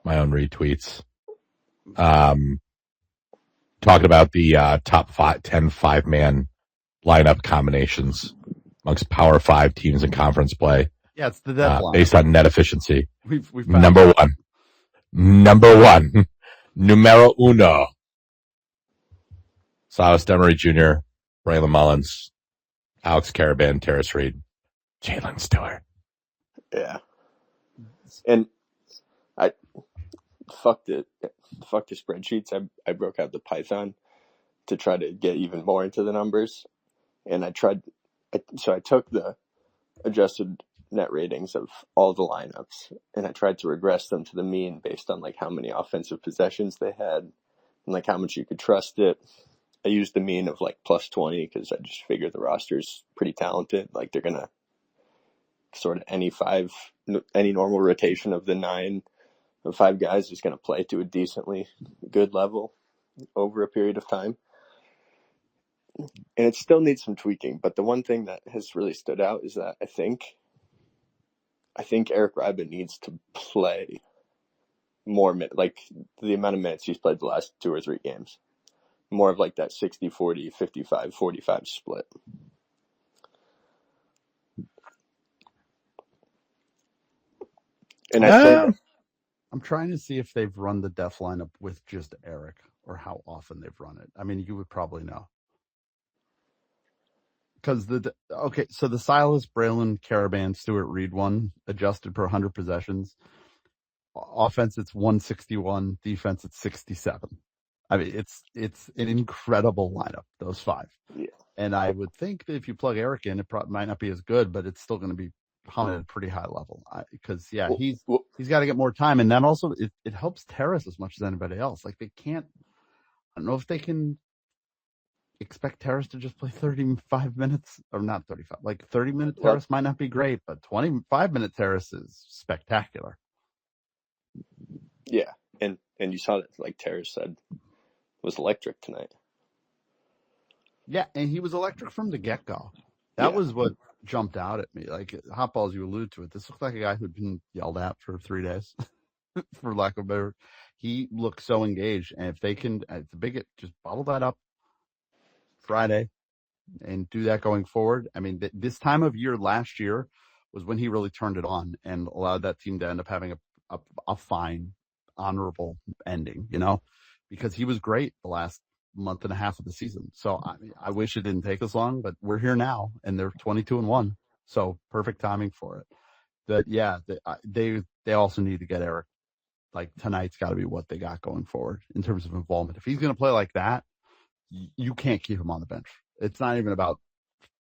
my own retweets. Talking about the top 10 5-man lineup combinations amongst Power 5 teams in conference play. Yeah, it's the deadline. Based on net efficiency. We've Number one. Numero uno. Silas Demery Jr., Braylon Mullins, Alex Caravan, Terrace Reed, Jalen Stewart. Yeah. And I fucked the spreadsheets. I broke out the Python to try to get even more into the numbers. And I took the adjusted net ratings of all the lineups, and I tried to regress them to the mean based on like how many offensive possessions they had and like how much you could trust it. I used the mean of like plus 20 because I just figured the roster's pretty talented. Like they're going to sort of any normal rotation of the 5 guys is going to play to a decently good level over a period of time. And it still needs some tweaking. But the one thing that has really stood out is that I think Eric Ryban needs to play more minutes, like the amount of minutes he's played the last 2 or 3 games. More of like that 60-40, 55-45 split. And I think I'm trying to see if they've run the def lineup with just Eric or how often they've run it. I mean, you would probably know. Because so the Silas, Braylon, Caravan, Stewart, Reed one adjusted per 100 possessions. Offense, it's 161. Defense, it's 67. I mean, it's an incredible lineup, those 5. Yeah. And I would think that if you plug Eric in, it might not be as good, but it's still going to be humming at a pretty high level. Because he's got to get more time, and then also it helps Terrace as much as anybody else. Like they can't. I don't know if they can expect Terrace to just play 35 minutes or not 35. Like 30-minute Terrace might not be great, but 25-minute Terrace is spectacular. Yeah, and you saw that, like Terrace said, was electric tonight. Yeah, and he was electric from the get-go. That was what jumped out at me. Like hot balls, you allude to it. This looked like a guy who'd been yelled at for 3 days, for lack of a better. He looked so engaged, and if they can, just bottle that up Friday and do that going forward. I mean, this time of year last year was when he really turned it on and allowed that team to end up having a fine, honorable ending, because he was great the last month and a half of the season. So I wish it didn't take as long, but we're here now and they're 22-1. So perfect timing for it. They also need to get Eric. Like tonight's got to be what they got going forward in terms of involvement. If he's going to play like that, you can't keep him on the bench. It's not even about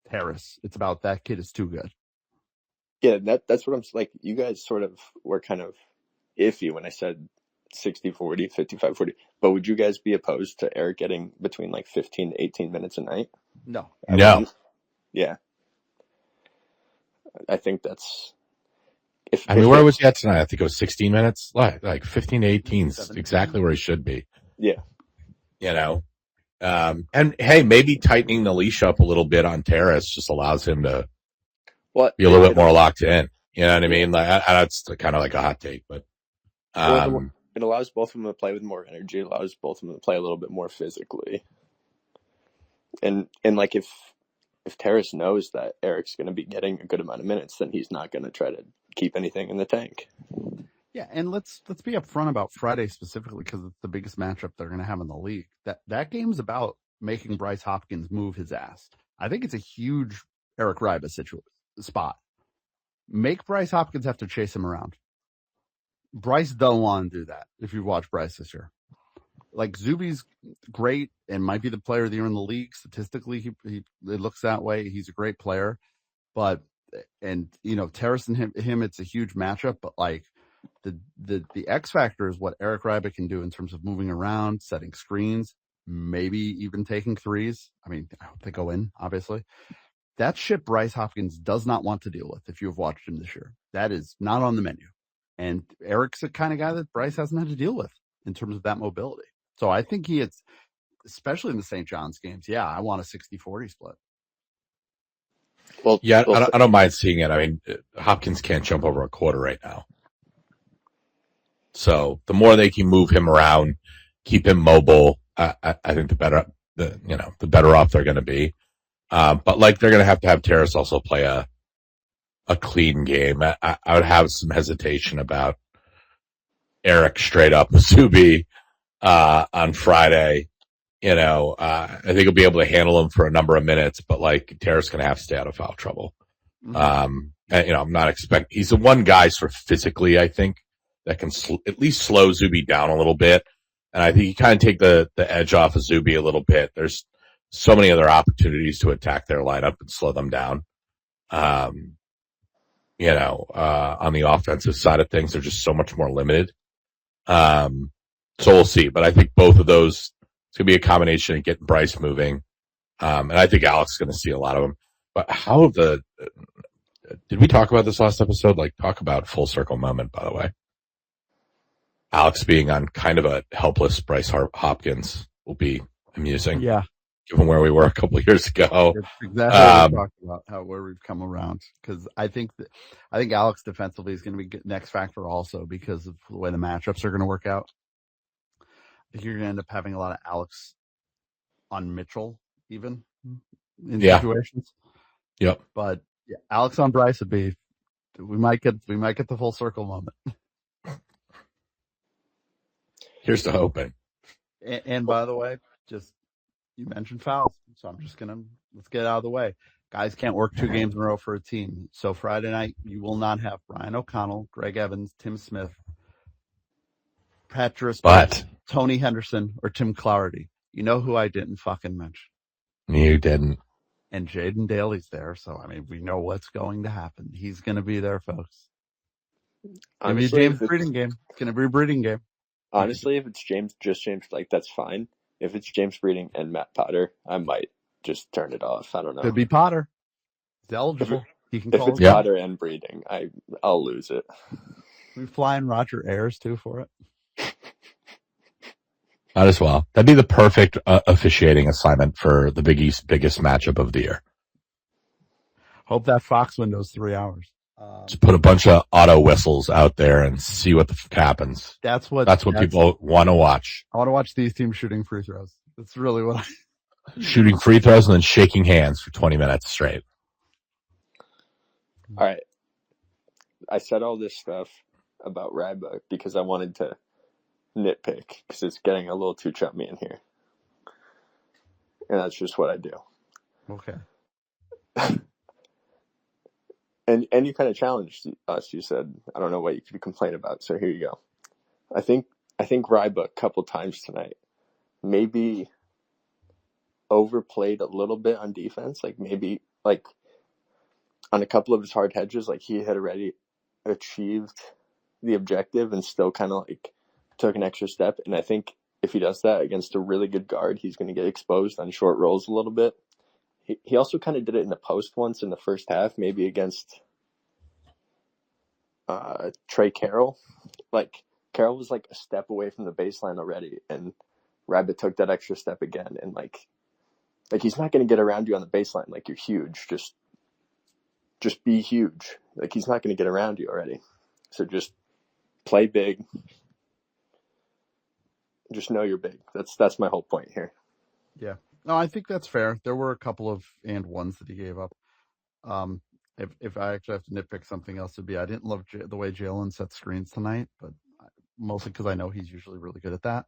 Terrace. It's about that kid is too good. Yeah, that's what I'm like. You guys sort of were kind of iffy when I said 60-40, 55-40. But would you guys be opposed to Eric getting between like 15 to 18 minutes a night? No. Yeah. I think that's... where was he at tonight? I think it was 16 minutes. Like 15 to 18 is exactly where he should be. Yeah. And hey, maybe tightening the leash up a little bit on Terrace just allows him to be a little bit more locked in. You know what I mean? Like that's kind of like a hot take, but the it allows both of them to play with more energy. It allows both of them to play a little bit more physically. And like if Terrace knows that Eric's going to be getting a good amount of minutes, then he's not going to try to keep anything in the tank. Yeah, and let's be upfront about Friday specifically because it's the biggest matchup they're going to have in the league. That game's about making Bryce Hopkins move his ass. I think it's a huge Eric Ryba spot. Make Bryce Hopkins have to chase him around. Bryce don't want to do that if you watch Bryce this year. Like, Zuby's great and might be the player of the year in the league. Statistically, he it looks that way. He's a great player. But, and, Terrace and him, it's a huge matchup. But, like, the X factor is what Eric Ryba can do in terms of moving around, setting screens, maybe even taking threes. I mean, I hope they go in, obviously. That shit Bryce Hopkins does not want to deal with if you have watched him this year. That is not on the menu. And Eric's the kind of guy that Bryce hasn't had to deal with in terms of that mobility. So I think especially in the St. John's games, I want a 60-40 split. Well, Yeah, I don't mind seeing it. I mean, Hopkins can't jump over a quarter right now. So the more they can move him around, keep him mobile, I think the better off they're going to be. But like they're going to have Terrace also play a clean game. I would have some hesitation about Eric straight up with Zuby on Friday. I think he'll be able to handle him for a number of minutes, but like Terrace going to have to stay out of foul trouble. Mm-hmm. I'm not expecting. He's the one guy sort of physically, I think, that can at least slow Zuby down a little bit. And I think you kind of take the edge off of Zuby a little bit. There's so many other opportunities to attack their lineup and slow them down. On the offensive side of things, they're just so much more limited. So we'll see. But I think both of those, it's going to be a combination of getting Bryce moving. And I think Alex is going to see a lot of them. But did we talk about this last episode? Like, talk about full circle moment, by the way. Alex being on kind of a helpless Bryce Hopkins will be amusing. Yeah. Given where we were a couple of years ago. It's exactly what we talked about, where we've come around. Because I think Alex defensively is going to be next factor also because of the way the matchups are going to work out. I think you're going to end up having a lot of Alex on Mitchell even in situations. Yep. But Alex on Bryce would be, we might get the full circle moment. Here's to hoping. And by the way, you mentioned fouls, so I'm just let's get it out of the way. Guys can't work 2 games in a row for a team. So Friday night, you will not have Brian O'Connell, Greg Evans, Tim Smith, Patrick, Tony Henderson, or Tim Clarity. You know who I didn't fucking mention? You didn't. And Jaden Daly's there, so I mean, we know what's going to happen. He's going to be there, folks. Honestly, it's going to be a James breeding game. It's going to be a breeding game. Honestly, if it's James, like, that's fine. If it's James Breeding and Matt Potter, I might just turn it off. I don't know. Could be Potter. He's eligible. If it's Potter and Breeding, I'll lose it. We flying Roger Ayers too for it. Might as well. That'd be the perfect officiating assignment for the Big East biggest matchup of the year. Hope that Fox window's 3 hours. Just put a bunch of auto whistles out there and see what the fuck happens. That's what people want to watch. I want to watch these teams shooting free throws. That's really what shooting free throws and then shaking hands for 20 minutes straight. All right. I said all this stuff about Ryba because I wanted to nitpick because it's getting a little too chummy in here. And that's just what I do. Okay. And you kind of challenged us. You said, I don't know what you could complain about. So here you go. I think Ryba a couple times tonight maybe overplayed a little bit on defense. Like maybe like on a couple of his hard hedges, like he had already achieved the objective and still kind of like took an extra step. And I think if he does that against a really good guard, he's going to get exposed on short rolls a little bit. He also kind of did it in the post once in the first half, maybe against Trey Carroll. Like, Carroll was like a step away from the baseline already, and Rabbit took that extra step again. And like he's not going to get around you on the baseline. Like, you're huge. Just be huge. Like, he's not going to get around you already. So just play big. just know you're big. That's my whole point here. Yeah. No, I think that's fair. There were a couple of and ones that he gave up. If I actually have to nitpick something else, it'd be I didn't love the way Jalen set screens tonight, but mostly because I know he's usually really good at that,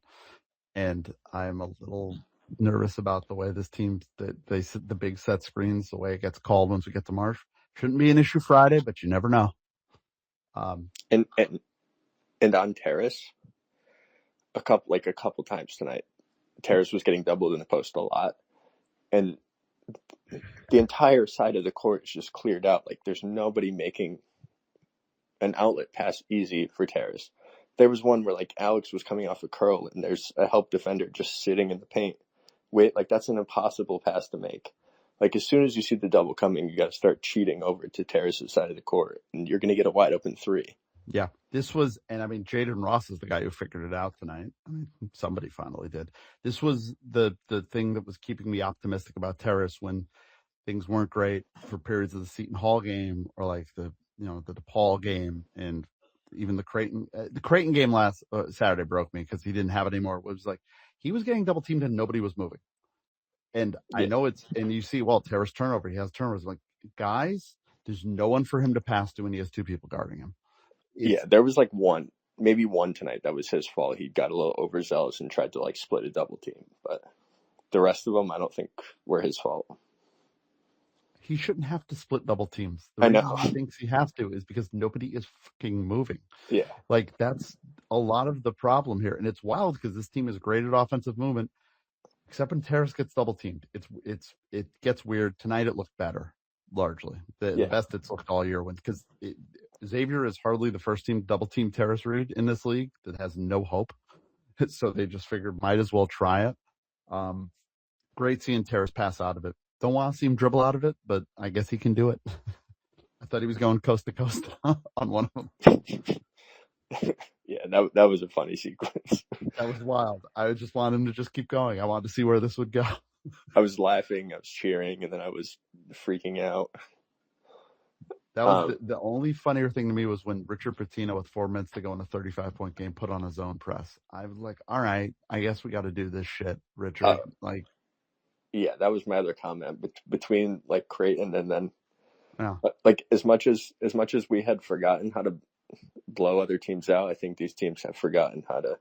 and I'm a little nervous about the way this team that they set the big set screens, the way it gets called once we get to Marsh. Shouldn't be an issue Friday, but you never know. And on Terrace, a couple times tonight, Terrace was getting doubled in the post a lot, and the entire side of the court is just cleared out. Like there's nobody making an outlet pass easy for Terrace. There was one where like Alex was coming off a curl and there's a help defender just sitting in the paint. Wait, like that's an impossible pass to make. Like as soon as you see the double coming, you got to start cheating over to Terrace's side of the court, and you're going to get a wide open three. Yeah, this was, and I mean, Jaden Ross is the guy who figured it out tonight. I mean, somebody finally did. This was the thing that was keeping me optimistic about Terrace when things weren't great for periods of the Seton Hall game or like the DePaul game, and even the Creighton game last Saturday broke me because he didn't have it anymore. It was like he was getting double teamed and nobody was moving. And I know and you see, well, Terrace turnover, he has turnovers. Like, guys, there's no one for him to pass to when he has two people guarding him. There was like maybe one tonight that was his fault. He got a little overzealous and tried to like split a double team, but the rest of them I don't think were his fault. He shouldn't have to split double teams. I know. He thinks he has to is because nobody is fucking moving. Yeah. Like that's a lot of the problem here. And it's wild because this team is great at offensive movement, except when Terrace gets double teamed. It gets weird. Tonight it looked better, largely. The best it's looked all year because Xavier is hardly the first team double team Terrace Reed in this league that has no hope. So they just figured might as well try it. Great seeing Terrace pass out of it. Don't want to see him dribble out of it, but I guess he can do it. I thought he was going coast to coast on one of them. Yeah, that was a funny sequence. That was wild. I just wanted him to just keep going. I wanted to see where this would go. I was laughing, I was cheering, and then I was freaking out. That was the only funnier thing to me was when Richard Pitino, with 4 minutes to go in a 35-point game, put on a zone press. I was like, all right, I guess we got to do this shit, Richard. Yeah, that was my other comment between like Creighton and then like as much as we had forgotten how to blow other teams out, I think these teams have forgotten how to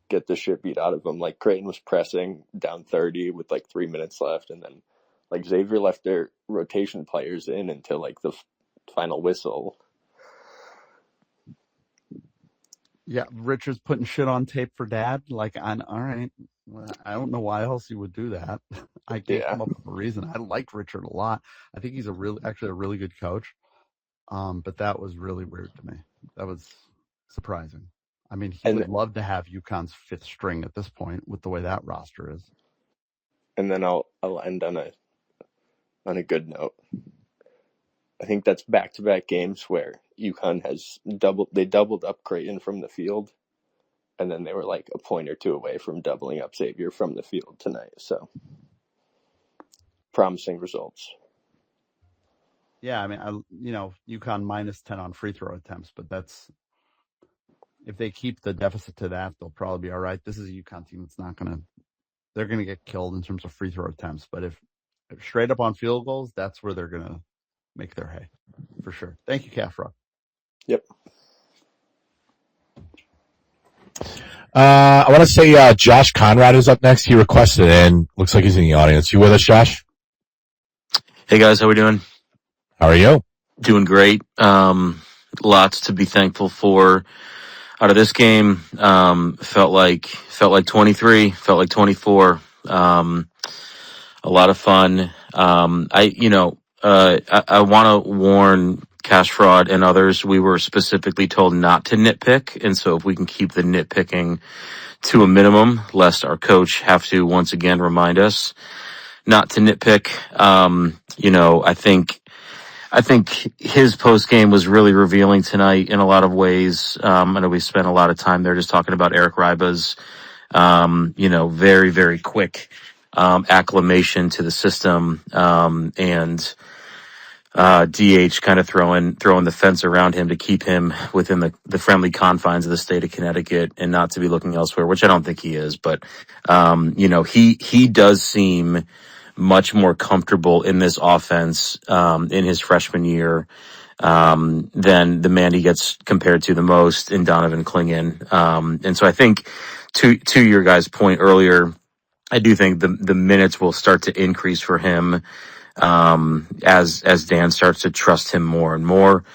get the shit beat out of them. Like Creighton was pressing down 30 with like 3 minutes left, and then like Xavier left their rotation players in until like the final whistle. Yeah, Richard's putting shit on tape for dad. Like, all right. Well, I don't know why else he would do that. I can't come up with a reason. I like Richard a lot. I think he's actually a really good coach. But that was really weird to me. That was surprising. I mean, he would love to have UConn's fifth string at this point with the way that roster is. And then I'll end on a good note. I think that's back-to-back games where UConn has doubled up Creighton from the field, and then they were like a point or two away from doubling up Xavier from the field tonight. So, promising results. Yeah, I mean, UConn minus 10 on free throw attempts, but if they keep the deficit to that, they'll probably be all right. This is a UConn team that's they're going to get killed in terms of free throw attempts, but if straight up on field goals, that's where they're going to make their hay, for sure. Thank you, Calf Rock. Yep. I want to say Josh Conrad is up next. He requested in. Looks like he's in the audience. You with us, Josh? Hey guys, how we doing? How are you? Doing great. Lots to be thankful for out of this game. Felt like 23, felt like 24. A lot of fun. I want to warn Cash Fraud and others. We were specifically told not to nitpick, and so if we can keep the nitpicking to a minimum, lest our coach have to once again remind us not to nitpick. I think his post game was really revealing tonight in a lot of ways. I know we spent a lot of time there just talking about Eric Ryba's, very, very quick acclimation to the system, and DH, kind of throwing the fence around him to keep him within the friendly confines of the state of Connecticut and not to be looking elsewhere, which I don't think he is. But he does seem much more comfortable in this offense in his freshman year than the man he gets compared to the most in Donovan Clingan. And so I think to your guys' point earlier, I do think the minutes will start to increase for him as Dan starts to trust him more and more.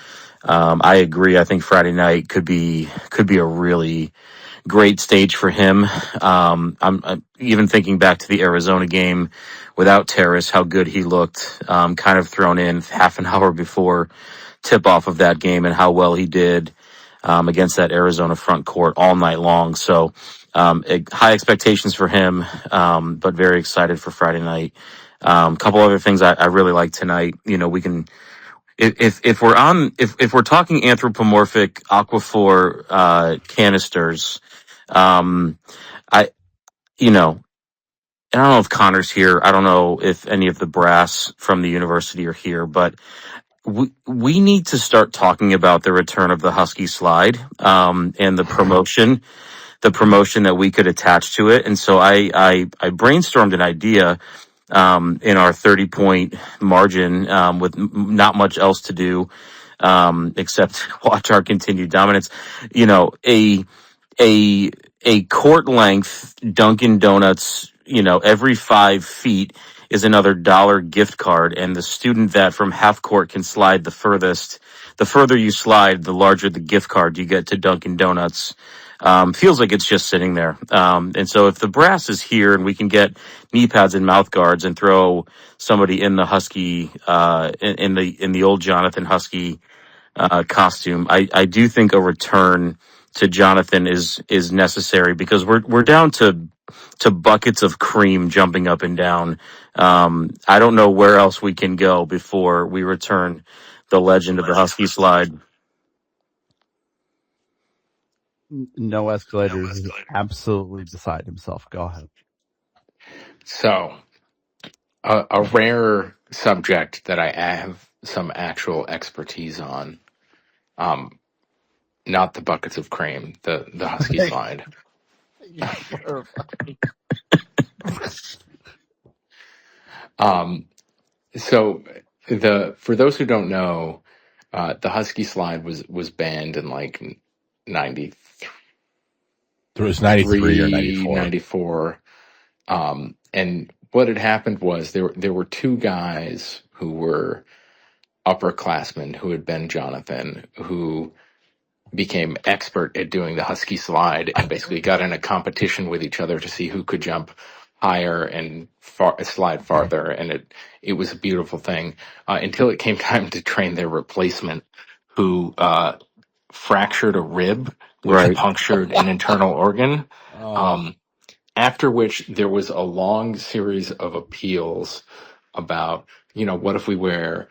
I agree. I think Friday night could be a really great stage for him. I'm even thinking back to the Arizona game without Terrace, how good he looked, kind of thrown in half an hour before tip off of that game and how well he did against that Arizona front court all night long. So high expectations for him, but very excited for Friday night. Couple other things I really like tonight. We can if we're talking anthropomorphic Aquaphor canisters, I and I don't know if Connor's here. I don't know if any of the brass from the university are here, but we need to start talking about the return of the Husky slide and the promotion that we could attach to it. And so I brainstormed an idea in our 30-point margin with not much else to do except watch our continued dominance. A court length Dunkin' Donuts, every 5 feet is another $1 gift card, and the student that from half court can slide the furthest, the further you slide, the larger the gift card you get to Dunkin' Donuts. Feels like it's just sitting there. And so if the brass is here and we can get knee pads and mouth guards and throw somebody in the Husky, in the old Jonathan Husky costume, I do think a return to Jonathan is necessary because we're down to buckets of cream jumping up and down. I don't know where else we can go before we return the legend of the Husky slide. No escalators is absolutely beside himself. Go ahead. So, a rare subject that I have some actual expertise on. Not the buckets of cream, the Husky slide. So for those who don't know, the Husky slide was banned in like 93. It was 93 or 94. 94. And what had happened was there were 2 guys who were upperclassmen who had been Jonathan, who became expert at doing the Husky slide and basically got in a competition with each other to see who could jump higher and slide farther. And it was a beautiful thing until it came time to train their replacement, who fractured a rib, which punctured an internal organ. After which there was a long series of appeals about, what if we wear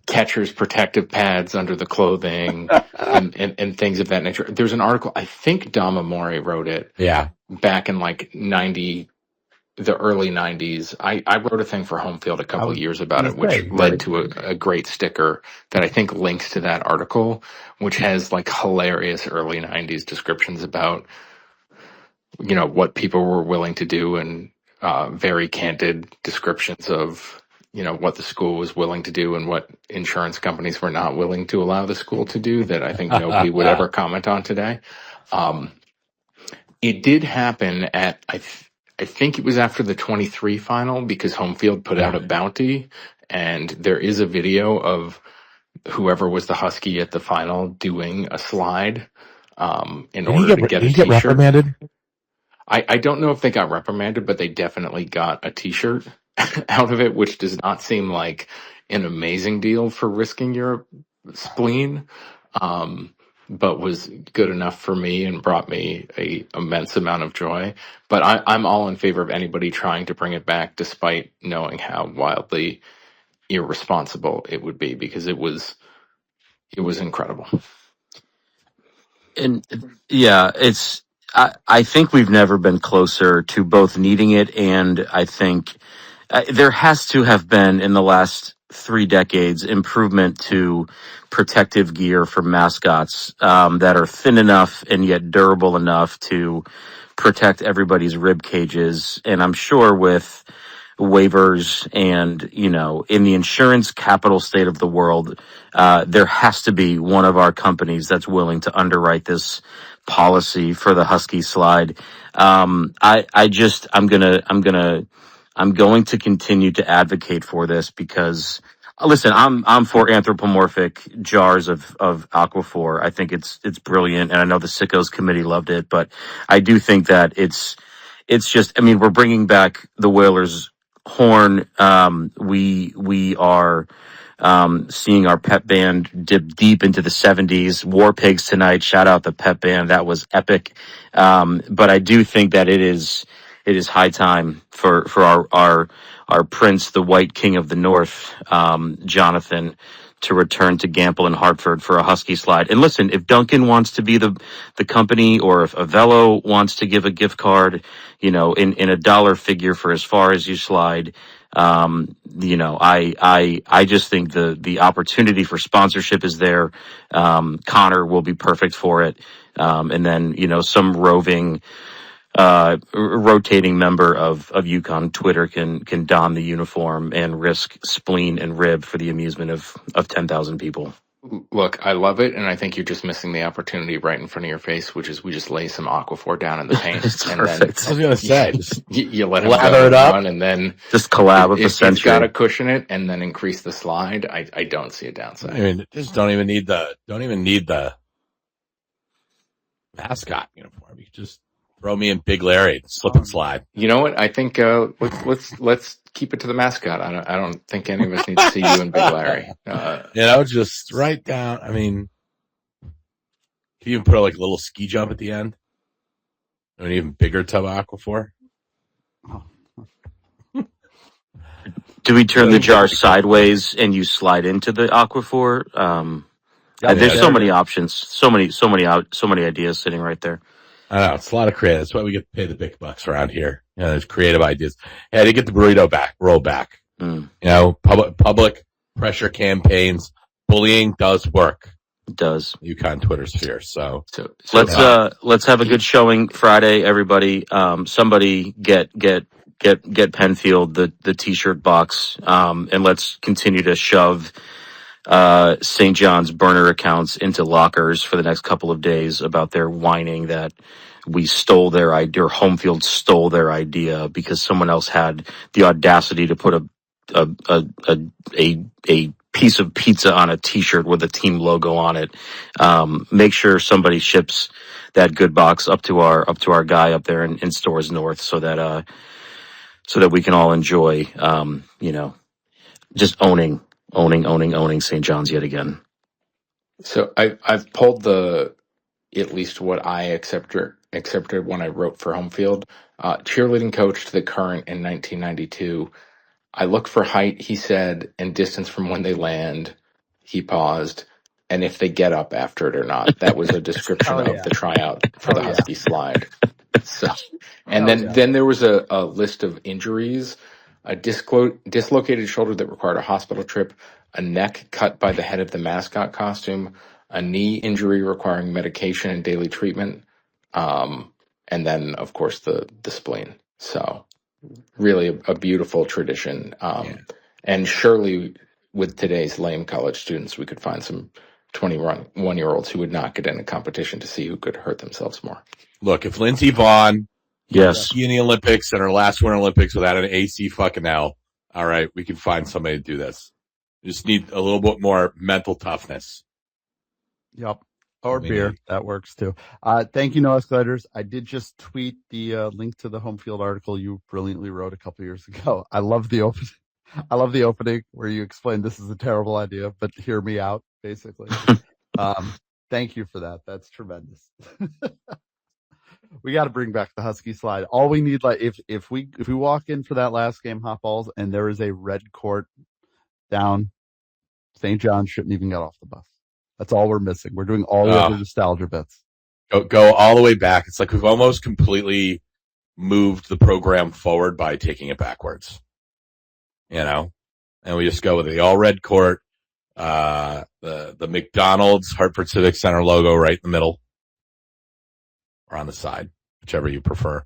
catcher's protective pads under the clothing and things of that nature. There's an article, I think Dom Amore wrote it. Yeah. Back in like the early 90s. I wrote a thing for Home Field a couple of years about it, which led to a great sticker that I think links to that article, which has like hilarious early 90s descriptions about, what people were willing to do and very candid descriptions of, what the school was willing to do and what insurance companies were not willing to allow the school to do that I think nobody would ever comment on today. It did happen at, I think it was after the 23 final because Home Field put out a bounty, and there is a video of whoever was the Husky at the final doing a slide in order to get a t-shirt. Did he get reprimanded? I don't know if they got reprimanded, but they definitely got a t-shirt out of it, which does not seem like an amazing deal for risking your spleen, but was good enough for me and brought me a immense amount of joy. But I'm all in favor of anybody trying to bring it back, despite knowing how wildly irresponsible it would be, because it was incredible. And yeah, I think we've never been closer to both needing it, and I think there has to have been in the last 3 decades, improvement to protective gear for mascots that are thin enough and yet durable enough to protect everybody's rib cages. And I'm sure with waivers and, in the insurance capital state of the world, there has to be one of our companies that's willing to underwrite this policy for the Husky slide. I'm going to continue to advocate for this because listen, I'm for anthropomorphic jars of Aquaphor. I think it's brilliant, and I know the Sickos committee loved it, but I do think that it's just, I mean, we're bringing back the Whalers horn. We are seeing our pep band dip deep into the 70s. War Pigs tonight. Shout out the pep band. That was epic. But I do think that it is high time for our prince, the White King of the North, Jonathan, to return to Gamble and Hartford for a Husky slide. And listen, if Duncan wants to be the company, or if Avello wants to give a gift card, in a dollar figure for as far as you slide, I just think the opportunity for sponsorship is there. Connor will be perfect for it. And then, some roving, rotating member of UConn Twitter can don the uniform and risk spleen and rib for the amusement of 10,000 people. Look, I love it, and I think you're just missing the opportunity right in front of your face, which is we just lay some Aquaphor down in the paint, It's and perfect. I was gonna say, just then you let him lather go it and up. run, and then Just collab of the if he's got to century. cushion it and then increase the slide, I don't see a I downside. mean, just don't even need the mascot uniform. You just throw me and Big Larry, slip and slide. You know what? I think let's keep it to the mascot. I don't think any of us need to see you and Big Larry. Just right down. I mean, can you even put like a little ski jump at the end? An even bigger tub of Aquaphor. Do we turn the jar sideways and you slide into the Aquaphor? There's so many options, so many ideas sitting right there. I know, it's a lot of creative. That's why we get to pay the big bucks around here. There's creative ideas. Hey, to get the burrito roll back. Public pressure campaigns, bullying does work. It does. UConn Twitter sphere. So let's have a good showing Friday, everybody. Somebody get Penfield the t-shirt box, and let's continue to shove St. John's burner accounts into lockers for the next couple of days about their whining that we stole their idea, or home field stole their idea because someone else had the audacity to put a piece of pizza on a t-shirt with a team logo on it. Make sure somebody ships that good box up to our guy up there in Stores North so that we can all enjoy, just owning St. John's yet again. So I've pulled at least what I accepted when I wrote for Home Field. Cheerleading coach to the current in 1992. I look for height, he said, and distance from when they land. He paused, and if they get up after it or not. That was a description of the tryout for the Husky slide. So, and then there was a list of injuries: a dislocated shoulder that required a hospital trip, a neck cut by the head of the mascot costume, a knee injury requiring medication and daily treatment, and then of course the spleen. So really a beautiful tradition. And surely with today's lame college students, we could find some 21-year-olds who would not get in a competition to see who could hurt themselves more. Look, if Lindsey Vaughn Yes. in the Olympics and her last Winter Olympics without an AC fucking L, all right, we can find somebody to do this. You just need a little bit more mental toughness. Yep. Or beer. That works too. Thank you, No Escalators. I did just tweet the link to the Home Field article you brilliantly wrote a couple years ago. I love the opening where you explained this is a terrible idea, but hear me out, basically. Thank you for that. That's tremendous. We got to bring back the Husky slide. All we need, like, if we walk in for that last game, Hot Balls, and there is a red court down, St. John shouldn't even get off the bus. That's all we're missing. We're doing all the other nostalgia bits. Go all the way back. It's like we've almost completely moved the program forward by taking it backwards. and we just go with the all red court, the McDonald's Hartford Civic Center logo right in the middle or on the side, whichever you prefer.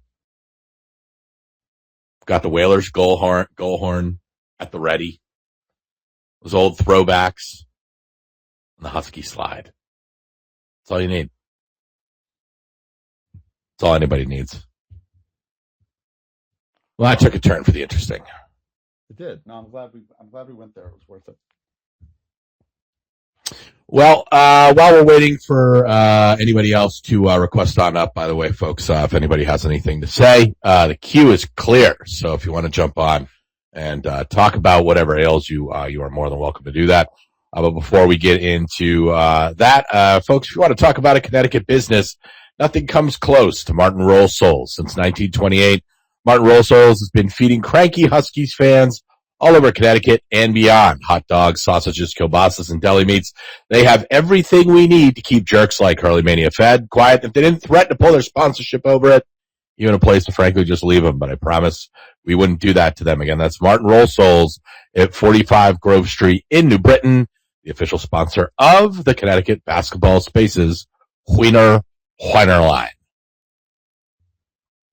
Got the Whalers goal horn at the ready. Those old throwbacks and the Husky slide. That's all you need. That's all anybody needs. Well, I took a turn for the interesting. It did. No, I'm glad we went there. It was worth it. Well, while we're waiting for anybody else to request on up, by the way, folks, if anybody has anything to say, the queue is clear. So if you want to jump on and talk about whatever ails you, you are more than welcome to do that. But before we get into that, folks, if you want to talk about a Connecticut business, nothing comes close to Martin Roll Souls. Since 1928, Martin Roll Souls has been feeding cranky Huskies fans all over Connecticut and beyond. Hot dogs, sausages, kielbasa's, and deli meats. They have everything we need to keep jerks like Hurley Mania fed, quiet, if they didn't threaten to pull their sponsorship over it, even a place to frankly just leave them. But I promise we wouldn't do that to them again. That's Martin Roll Souls at 45 Grove Street in New Britain, the official sponsor of the Connecticut Basketball Spaces Wiener Line.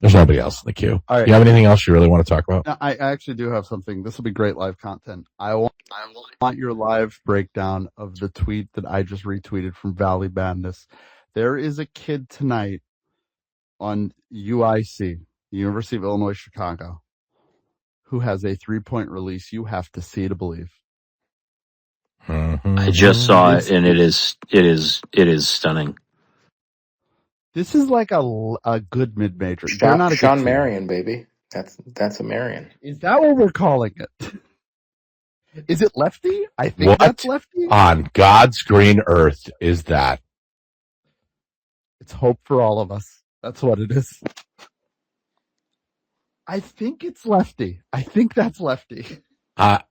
There's nobody else in the queue. All right. Do you have anything else you really want to talk about? No, I actually do have something. This will be great live content. I want your live breakdown of the tweet that I just retweeted from Valley Madness. There is a kid tonight on UIC, University of Illinois Chicago, who has a 3-point release. You have to see to believe. Mm-hmm. I just saw it, and it is stunning. This is like a good mid-major. Sean Marion, baby. That's a Marion. Is that what we're calling it? Is it lefty? I think What that's lefty. on God's green earth is that? It's hope for all of us. That's what it is. I think it's lefty. I think that's lefty. Gotta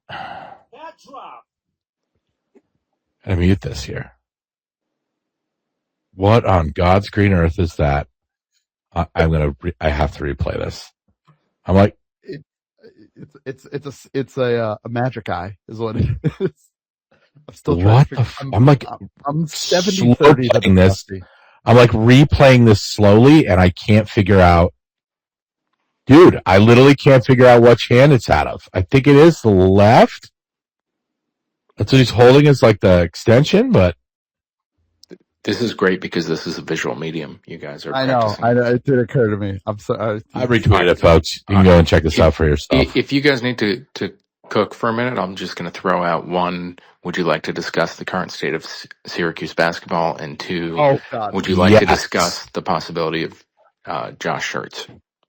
mute this here. What on God's green earth is that? I have to replay this. I'm like, it's a magic eye is what it is. I'm still what trying the I'm like, I'm 70-30 playing this. lefty. I'm like replaying this slowly, and I can't figure out. Dude, I literally can't figure out which hand it's out of. I think it is the left. That's what he's holding is like the extension, but This is great because this is a visual medium. You guys are. I know. It did occur to me. I'm sorry. I retweeted it, folks. You can go and check this out for yourself. If you guys need to cook for a minute, I'm just going to throw out one. Would you like to discuss the current state of Syracuse basketball? And two, would you like to discuss the possibility of Josh Schertz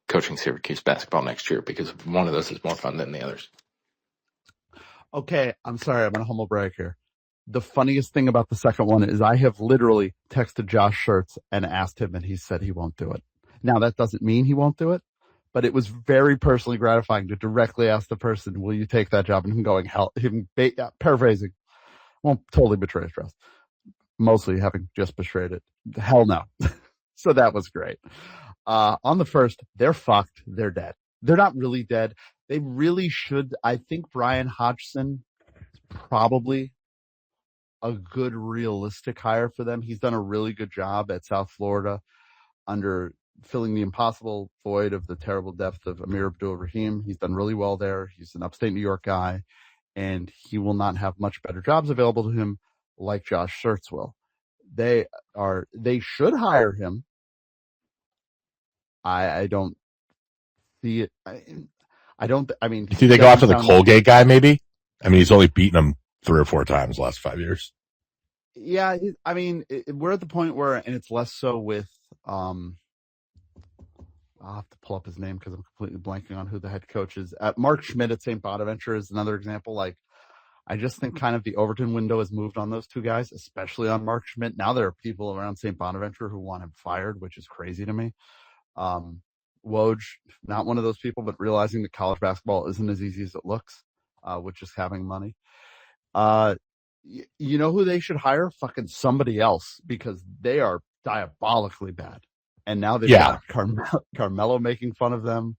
coaching Syracuse basketball next year? Because one of those is more fun than the others. Okay, I'm sorry. I'm going to humble brag here. The funniest thing about the second one is I have literally texted Josh Schertz and asked him, and he said he won't do it. Now, that doesn't mean he won't do it, but it was very personally gratifying to directly ask the person, will you take that job? And him going, paraphrasing, won't totally betray his trust. Mostly having just betrayed it. Hell no. So that was great. On the first, they're fucked. They're dead. They're not really dead. They really should. I think Brian Hodgson is probably a good realistic hire for them. He's done a really good job at South Florida under filling the impossible void of the terrible depth of Amir Abdul-Rahim. He's done really well there. He's an upstate New York guy, and he will not have much better jobs available to him like Josh Schertz will. They should hire him. I don't see it. I mean, you think they go after the Colgate guy, maybe? I mean, he's only beaten him 3 or 4 times the last 5 years. Yeah, I mean, we're at the point where, and it's less so with, I'll have to pull up his name because I'm completely blanking on who the head coach is. Mark Schmidt at St. Bonaventure is another example. Like, I just think kind of the Overton window has moved on those two guys, especially on Mark Schmidt. Now there are people around St. Bonaventure who want him fired, which is crazy to me. Woj, not one of those people, but realizing that college basketball isn't as easy as it looks, with just having money. You know who they should hire? Fucking somebody else, because they are diabolically bad. And now they've got Carmelo making fun of them.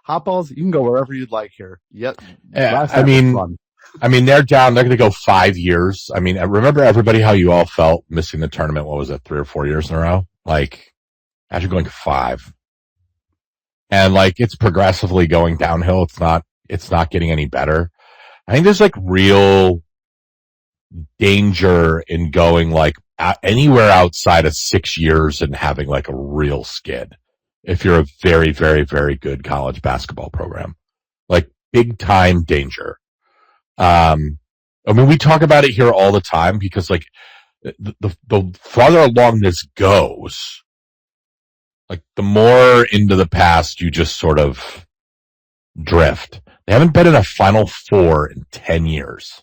Hot balls, you can go wherever you'd like here. Yep. I mean, they're down. They're going to go 5 years. I mean, remember everybody how you all felt missing the tournament. What was it, 3 or 4 years in a row? Like, after going 5, and like it's progressively going downhill. It's not getting any better. I think there's like real danger in going like anywhere outside of 6 years and having like a real skid. If you're a very, very, very good college basketball program, like big time danger. I mean, we talk about it here all the time because like the farther along this goes, like the more into the past you just sort of drift. They haven't been in a Final Four in 10 years.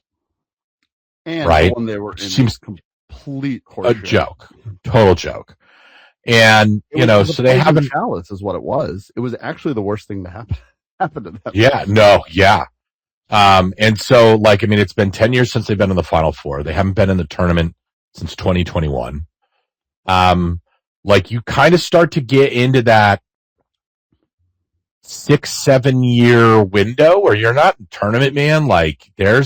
And right? When they were in seems complete horseshit. A joke. Total joke. And, so they haven't. Chalice is what it was. It was actually the worst thing to happen to them. Yeah, no, yeah. And so, like, I mean, it's been 10 years since they've been in the Final Four. They haven't been in the tournament since 2021. Like, you kind of start to get into that 6-7 year window where you're not in tournament, man. Like, they're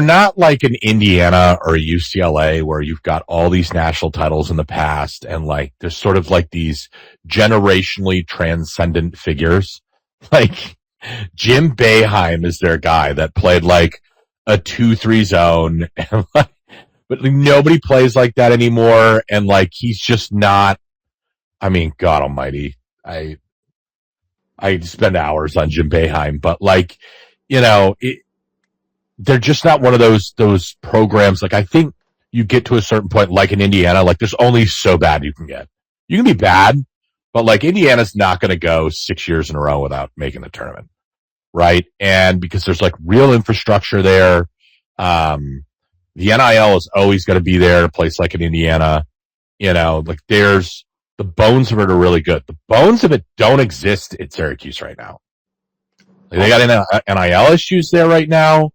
not like an Indiana or a UCLA where you've got all these national titles in the past and like there's sort of like these generationally transcendent figures. Like Jim Boeheim is their guy that played like a 2-3 zone, and like, but like, nobody plays like that anymore. And like he's just not. I mean, God Almighty, I spend hours on Jim Boeheim, but like they're just not one of those programs. Like I think you get to a certain point, like in Indiana, like there's only so bad you can get. You can be bad, but like Indiana's not going to go 6 years in a row without making the tournament, right? And because there's like real infrastructure there, the NIL is always going to be there. A place like in Indiana, like there's the bones of it are really good. The bones of it don't exist at Syracuse right now. Like, they got NIL issues there right now.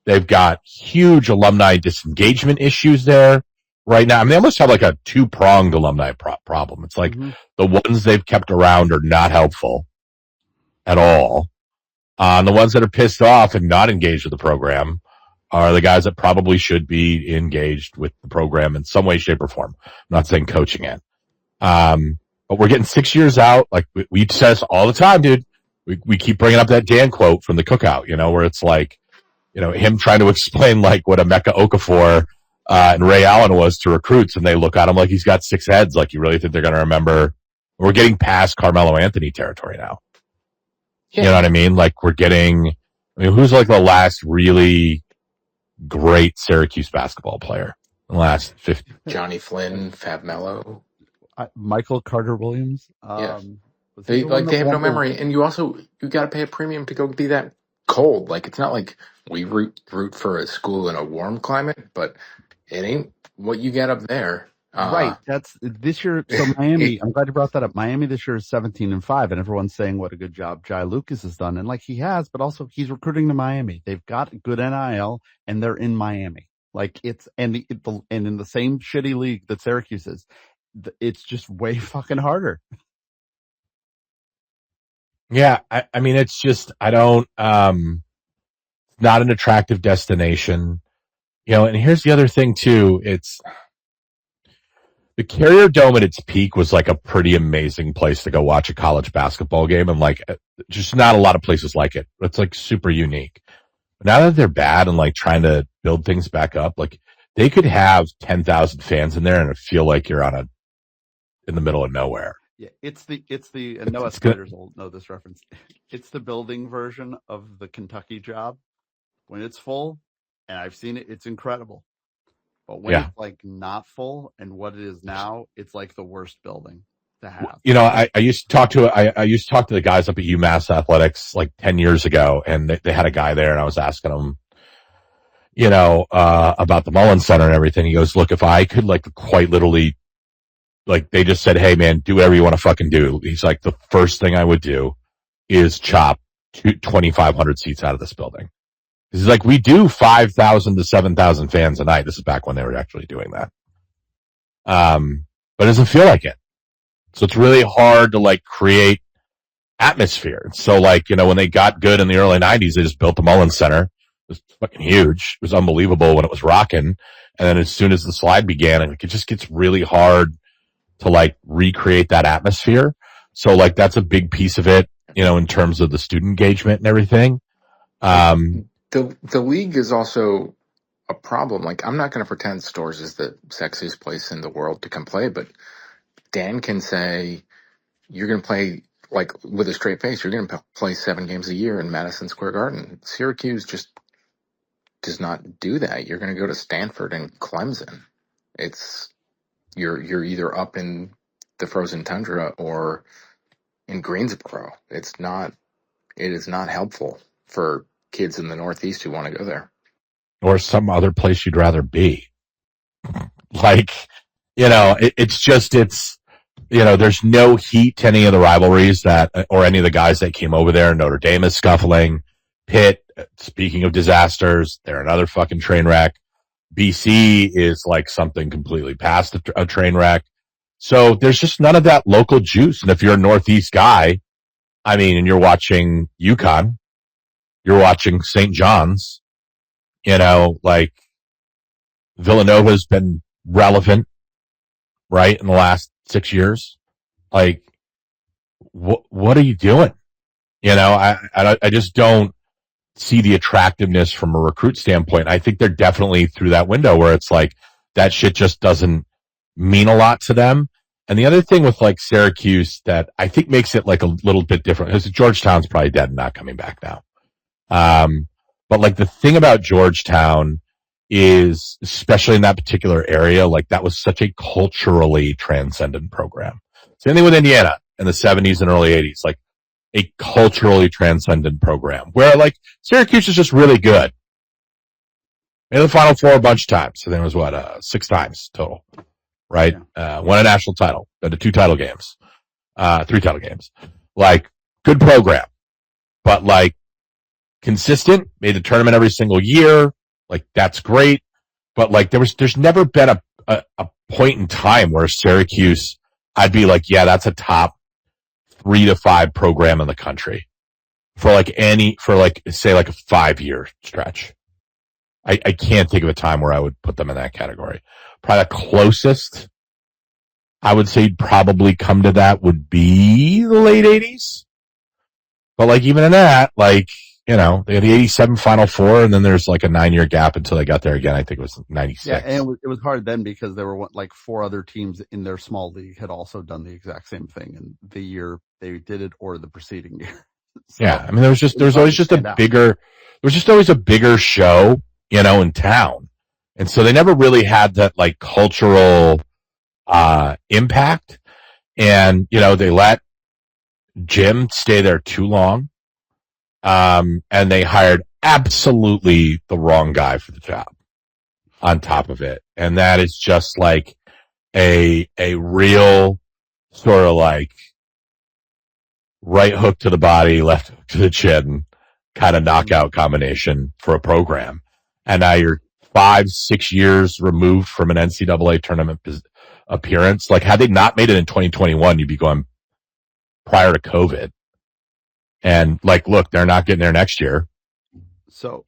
They've got huge alumni disengagement issues there right now. I mean, they almost have like a 2-pronged alumni problem. It's like the ones they've kept around are not helpful at all. The ones that are pissed off and not engaged with the program are the guys that probably should be engaged with the program in some way, shape, or form. I'm not saying coaching it. But we're getting 6 years out. Like we say this all the time, dude. We keep bringing up that Dan quote from the Cookout, where it's like, him trying to explain like what Emeka Okafor and Ray Allen was to recruits, and they look at him like he's got 6 heads. Like you really think they're going to remember? We're getting past Carmelo Anthony territory now. Yeah. You know what I mean? Like who's like the last really great Syracuse basketball player in the last 50? Johnny Flynn, Fab Mello, Michael Carter Williams. Yeah. They have no memory, and you got to pay a premium to go be that cold. Like it's not like we root for a school in a warm climate, but it ain't what you get up there. Right. That's this year. So Miami, I'm glad you brought that up. Miami this year is 17-5, and everyone's saying what a good job Jai Lucas has done, and like he has, but also he's recruiting to Miami. They've got good NIL, and they're in Miami. Like it's and in the same shitty league that Syracuse is, it's just way fucking harder. Yeah, I mean, it's just I don't. Not an attractive destination, and here's the other thing too. It's the Carrier Dome at its peak was like a pretty amazing place to go watch a college basketball game, and like just not a lot of places like it. It's like super unique. But now that they're bad and like trying to build things back up, like they could have 10,000 fans in there and it feel like you're in the middle of nowhere. Yeah, it's the and no escalators will know this reference. It's the building version of the Kentucky job. When it's full, and I've seen it, it's incredible. But when it's like not full, and what it is now, it's like the worst building to have. I used to talk to the guys up at UMass Athletics like 10 years ago, and they had a guy there, and I was asking him, about the Mullen Center and everything. He goes, "Look, if I could like quite literally, like they just said, hey man, do whatever you want to fucking do." He's like, the first thing I would do is chop 2,500 seats out of this building. He's like, we do 5,000 to 7,000 fans a night. This is back when they were actually doing that. But it doesn't feel like it. So it's really hard to like create atmosphere. So like, when they got good in the early 90s, they just built the Mullins Center. It was fucking huge. It was unbelievable when it was rocking. And then as soon as the slide began, it just gets really hard to like recreate that atmosphere. So like that's a big piece of it, in terms of the student engagement and everything. The league is also a problem. Like, I'm not going to pretend Stores is the sexiest place in the world to come play, but Dan can say, you're going to play, like, with a straight face, you're going to play 7 games a year in Madison Square Garden. Syracuse just does not do that. You're going to go to Stanford and Clemson. You're either up in the frozen tundra or in Greensboro. It is not helpful for kids in the Northeast who want to go there. Or some other place you'd rather be. Like, there's no heat to any of the rivalries or any of the guys that came over there. Notre Dame is scuffling. Pitt, speaking of disasters, they're another fucking train wreck. BC is like something completely past a train wreck. So there's just none of that local juice. And if you're a Northeast guy, and you're watching UConn, you're watching St. John's, like Villanova's been relevant, right, in the last 6 years. Like, what are you doing? I just don't see the attractiveness from a recruit standpoint. I think they're definitely through that window where it's like that shit just doesn't mean a lot to them. And the other thing with like Syracuse that I think makes it like a little bit different is Georgetown's probably dead and not coming back now. But like the thing about Georgetown is, especially in that particular area, like that was such a culturally transcendent program. Same thing with Indiana in the 70s and early 80s, like a culturally transcendent program where like Syracuse is just really good. Made the Final Four a bunch of times. I think it was 6 times total, right? Yeah. Won a national title, been to 2 title games, 3 title games. Like, good program, but like consistent, made the tournament every single year. Like, that's great. But like, there's never been a point in time where Syracuse, I'd be like, yeah, that's a top 3 to 5 program in the country for say like a 5-year stretch. I can't think of a time where I would put them in that category. Probably the closest I would say probably come to that would be the late 80s. But like even in that, like, they had the 87 Final Four, and then there's like a 9-year gap until they got there again. I think it was 96. Yeah, and it was hard then because there were like 4 other teams in their small league had also done the exact same thing in the year they did it or the preceding year. So, yeah, there was always a bigger show, in town. And so they never really had that like cultural impact. And, they let Jim stay there too long. And they hired absolutely the wrong guy for the job on top of it. And that is just like a real sort of like right hook to the body, left hook to the chin kind of knockout combination for a program. And now you're 5-6 years removed from an NCAA tournament appearance. Like, had they not made it in 2021, you'd be going prior to COVID. And like, look, they're not getting there next year. So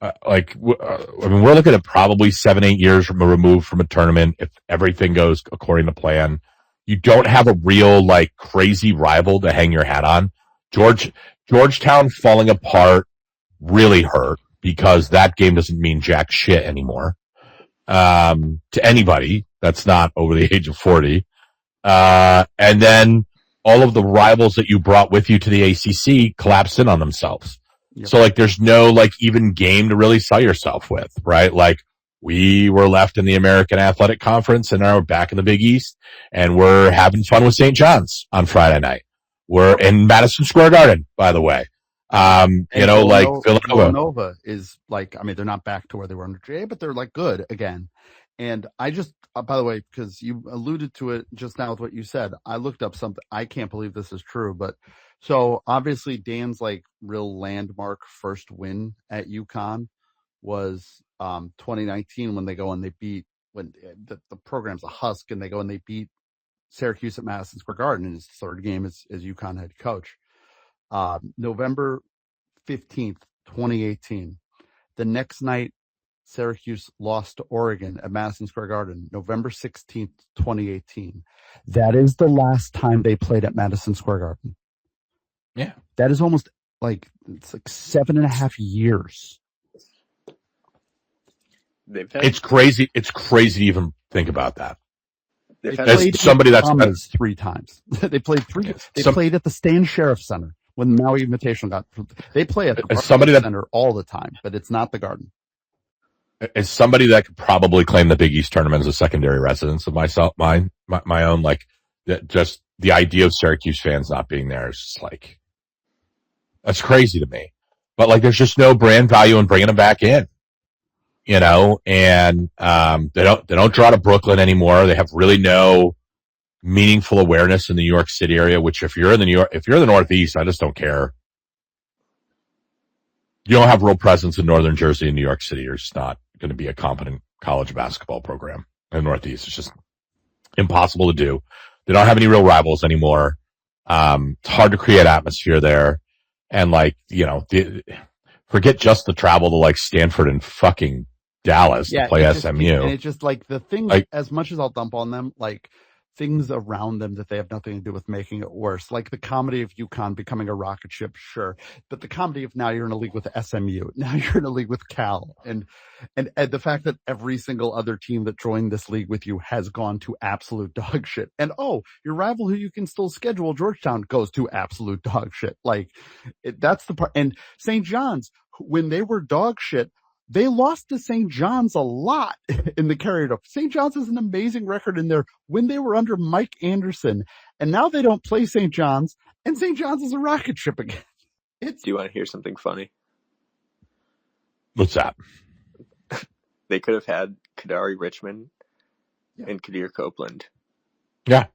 we're looking at probably 7-8 years removed from a tournament if everything goes according to plan. You don't have a real like crazy rival to hang your hat on. Georgetown falling apart really hurt because that game doesn't mean jack shit anymore to anybody that's not over the age of 40. And then all of the rivals that you brought with you to the ACC collapsed in on themselves. Yep. So like there's no like even game to really sell yourself with, right? Like we were left in the American Athletic Conference and now we're back in the Big East and we're having fun with St. John's on Friday night. We're in Madison Square Garden, by the way. Villanova is like, they're not back to where they were under GA, but they're like good again. And I just, by the way, because you alluded to it just now with what you said, I looked up something. I can't believe this is true, but so obviously Dan's like real landmark first win at UConn was 2019 when they go and they beat, when the program's a husk and they go and they beat Syracuse at Madison Square Garden in his third game as UConn head coach. November 15th, 2018. The next night, Syracuse lost to Oregon at Madison Square Garden, November 16th, 2018. That is the last time they played at Madison Square Garden. Yeah. That is almost it's like 7.5 years. It's crazy. It's crazy to even think about that. They played somebody that's 3 times. They played 3. They played at the Stan Sheriff Center when the Maui Invitational got. They play at the Center all the time, but it's not the Garden. As somebody that could probably claim the Big East tournament as a secondary residence of my own, like just the idea of Syracuse fans not being there is just like, that's crazy to me. But like, there's just no brand value in bringing them back in, you know, and they don't draw to Brooklyn anymore. They have really no meaningful awareness in the New York City area, which if you're in the Northeast, I just don't care. You don't have real presence in Northern Jersey and New York City. You're just not going to be a competent college basketball program in the Northeast. It's just impossible to do. They don't have any real rivals anymore. It's hard to create atmosphere there. And like, you know, forget just the travel to like Stanford and fucking Dallas to play SMU. And it's just like the things, like, as much as I'll dump on them, like things around them that they have nothing to do with making it worse. Like the comedy of UConn becoming a rocket ship, sure. But the comedy of now you're in a league with SMU. Now you're in a league with Cal. And the fact that every single other team that joined this league with you has gone to absolute dog shit. And your rival who you can still schedule, Georgetown, goes to absolute dog shit. Like that's the part. And St. John's, when they were dog shit, they lost to St. John's a lot in the carried up. St. John's has an amazing record in there when they were under Mike Anderson. And now they don't play St. John's, and St. John's is a rocket ship again. Do you want to hear something funny? What's that? They could have had Kadari Richmond and Kadir Copeland. Yeah.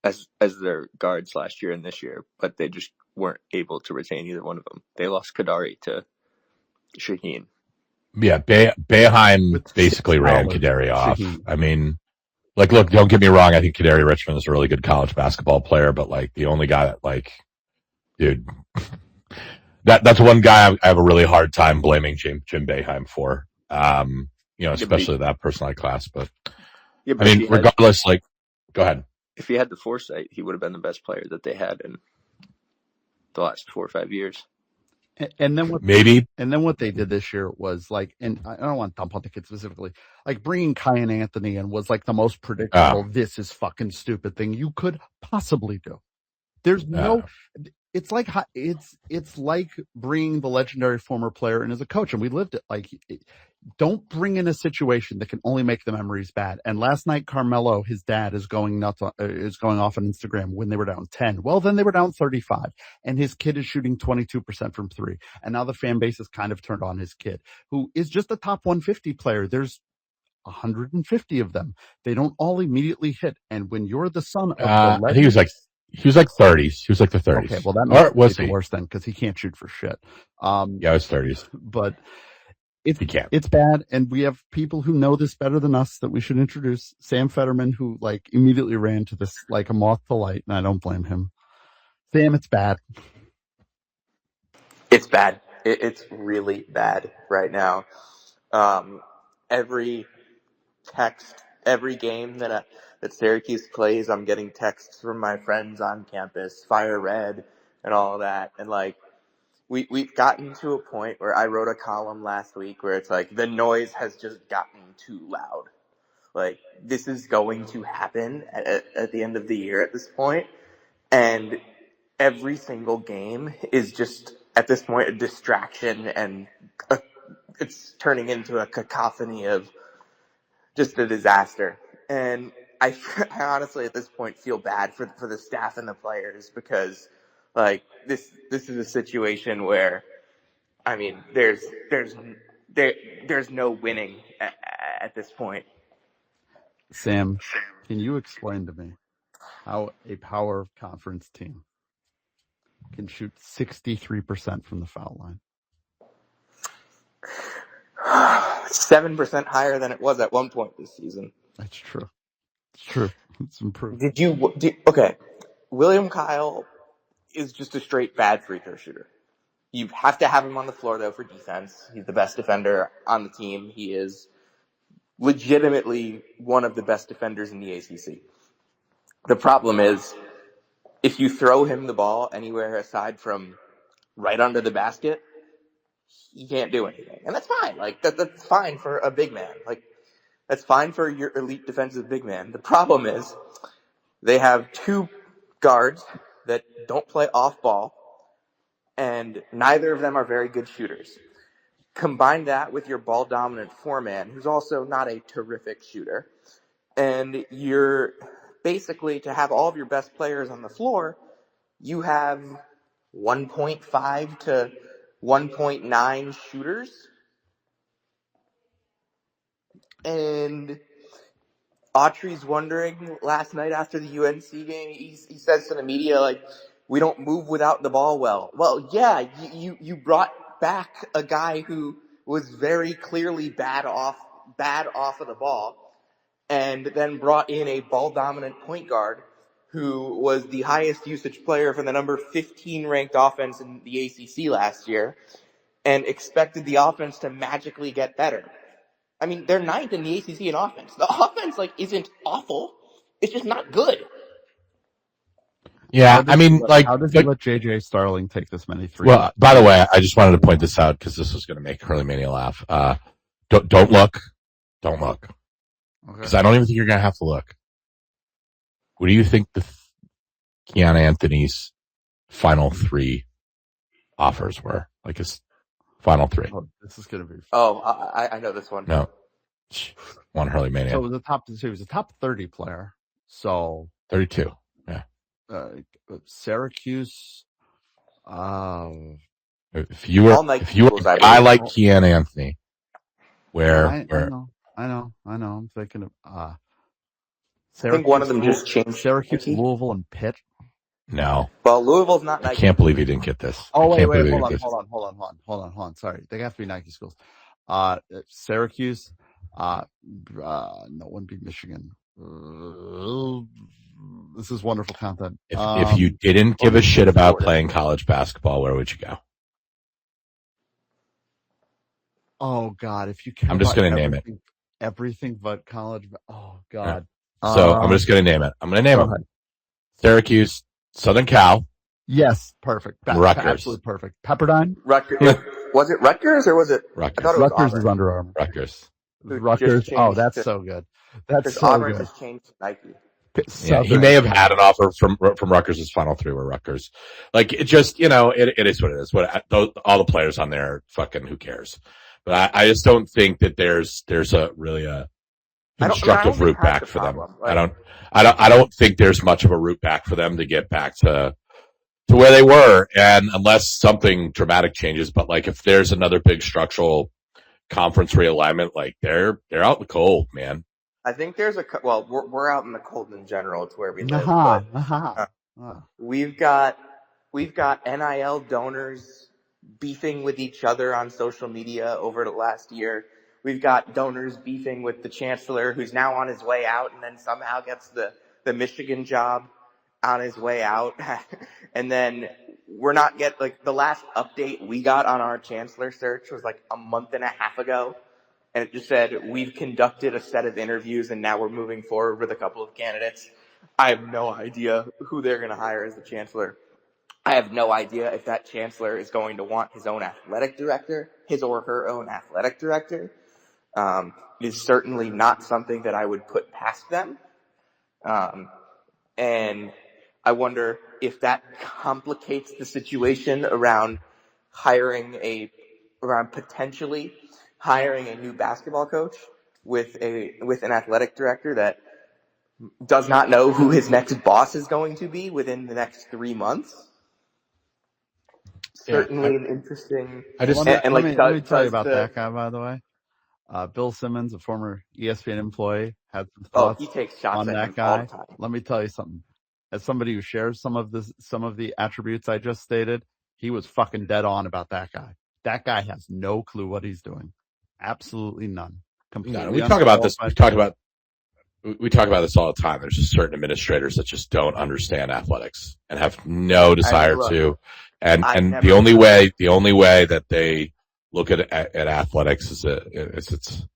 As their guards last year and this year, but they just weren't able to retain either one of them. They lost Kadari to Shaheen. Yeah, Boeheim basically ran Kadari off. I mean, like, look, don't get me wrong. I think Kadari Richmond is a really good college basketball player, but like the only guy that, like, dude, that's one guy I have a really hard time blaming Jim Boeheim for. You know, especially that personalized class. But I mean, regardless, like, go ahead. If he had the foresight, he would have been the best player that they had in the last 4 or 5 years. And then what they did this year was like, and I don't want to dump on the kid specifically, like bringing Kyan Anthony in was like the most predictable, this is fucking stupid thing you could possibly do. There's it's like bringing the legendary former player in as a coach, and we lived it. Like, don't bring in a situation that can only make the memories bad. And last night, Carmelo, his dad, is going off on Instagram when they were down 10. Well, then they were down 35, and his kid is shooting 22% from 3. And now the fan base has kind of turned on his kid, who is just a top 150 player. There's 150 of them. They don't all immedately hit. And when you're the son of the legend, I think he was like 30s. He was like the 30s. Okay, well, that makes it worse then, because he can't shoot for shit. Yeah, it was 30s. But it's bad, and we have people who know this better than us that we should introduce. Sam Fetterman, who like immediately ran to this like a moth to light, and I don't blame him. Sam, it's bad. It's bad. It's really bad right now. Every text, every game that Syracuse plays, I'm getting texts from my friends on campus, Fire Red and all of that. And like, we've gotten to a point where I wrote a column last week where it's like, the noise has just gotten too loud. Like, this is going to happen at the end of the year at this point. And every single game is just, at this point, a distraction, and it's turning into a cacophony of just a disaster. And I honestly at this point feel bad for the staff and the players, because like this is a situation where, I mean, there's no winning at this point. Sam, can you explain to me how a power conference team can shoot 63% from the foul line? 7% higher than it was at one point this season. That's true. It's true. It's improved. Okay. William Kyle is just a straight bad free throw shooter. You have to have him on the floor, though, for defense. He's the best defender on the team. He is legitimately one of the best defenders in the ACC. The problem is, if you throw him the ball anywhere aside from right under the basket, he can't do anything. And that's fine. Like, that's fine for a big man. Like, that's fine for your elite defensive big man. The problem is, they have two guards that don't play off ball, and neither of them are very good shooters. Combine that with your ball dominant four-man, who's also not a terrific shooter, and you're basically, to have all of your best players on the floor, you have 1.5 to 1.9 shooters. And Autry's wondering last night after the UNC game, he says to the media, like, we don't move without the ball well. Well, yeah, you brought back a guy who was very clearly bad off of the ball, and then brought in a ball-dominant point guard who was the highest usage player for the number 15 ranked offense in the ACC last year, and expected the offense to magically get better. I mean, they're ninth in the ACC in offense. The offense, like, isn't awful. It's just not good. Yeah, I mean, like, how does he let JJ Starling take this many threes? Well, by the way, I just wanted to point this out because this was going to make Hurley Mania laugh. Don't look, because I don't even think you're going to have to look. What do you think the Keanu Anthony's final three offers were? Like his final three. Oh, this is going to be. Oh, I know this one. No, one Hurley Mania. So it was a top 30 player. So 32. Yeah. Syracuse. If you were a guy like Keanu Anthony, I know. I'm thinking of. I think one of them just changed. Syracuse, Louisville, and Pitt. No. Well, Louisville's not Nike. I can't believe you didn't get this. Oh, wait, hold on. Sorry. They have to be Nike schools. Syracuse, no one beat Michigan. This is wonderful content. If you didn't give a shit about playing college basketball, where would you go? Oh, God. If you care I'm just going to name it. Everything but college. Oh, God. Yeah. So I'm just going to name it. I'm going to name it. Syracuse, Southern Cal. Yes, perfect. Rutgers. Absolutely perfect. Pepperdine? Rutgers. Was it Rutgers or was it? Rutgers. I thought it was Rutgers Auburn. is Under Armour. Rutgers. Oh, that's so good. That's so Auburn good. just changed to Nike. Yeah, he may have had an offer from Rutgers' final three were Rutgers. Like, it just, it is what it is. All the players on there, fucking who cares? But I just don't think that there's a constructive route back for them. Like, I don't think there's much of a route back for them to get back to where they were, and unless something dramatic changes. But like, if there's another big structural conference realignment, like they're out in the cold, man. I think there's we're out in the cold in general. It's where we live. We've got NIL donors beefing with each other on social media over the last year. We've got donors beefing with the chancellor, who's now on his way out, and then somehow gets the Michigan job on his way out. And then the last update we got on our chancellor search was like a month and a half ago. And it just said, we've conducted a set of interviews and now we're moving forward with a couple of candidates. I have no idea who they're going to hire as the chancellor. I have no idea if that chancellor is going to want his own athletic director, his or her own athletic director. It is certainly not something that I would put past them. And I wonder if that complicates the situation around potentially hiring a new basketball coach with an athletic director that does not know who his next boss is going to be within the next 3 months. Certainly an interesting. Let me tell you about that guy, by the way. Bill Simmons, a former ESPN employee, had some thoughts he takes shots on at that him guy. all the time. Let me tell you something. As somebody who shares some of the attributes I just stated, he was fucking dead on about that guy. That guy has no clue what he's doing. Absolutely none. No, we talk about this. We talked about we talk about this all the time. There's just certain administrators that just don't understand athletics and have no desire to. And the only way that they look at athletics is it's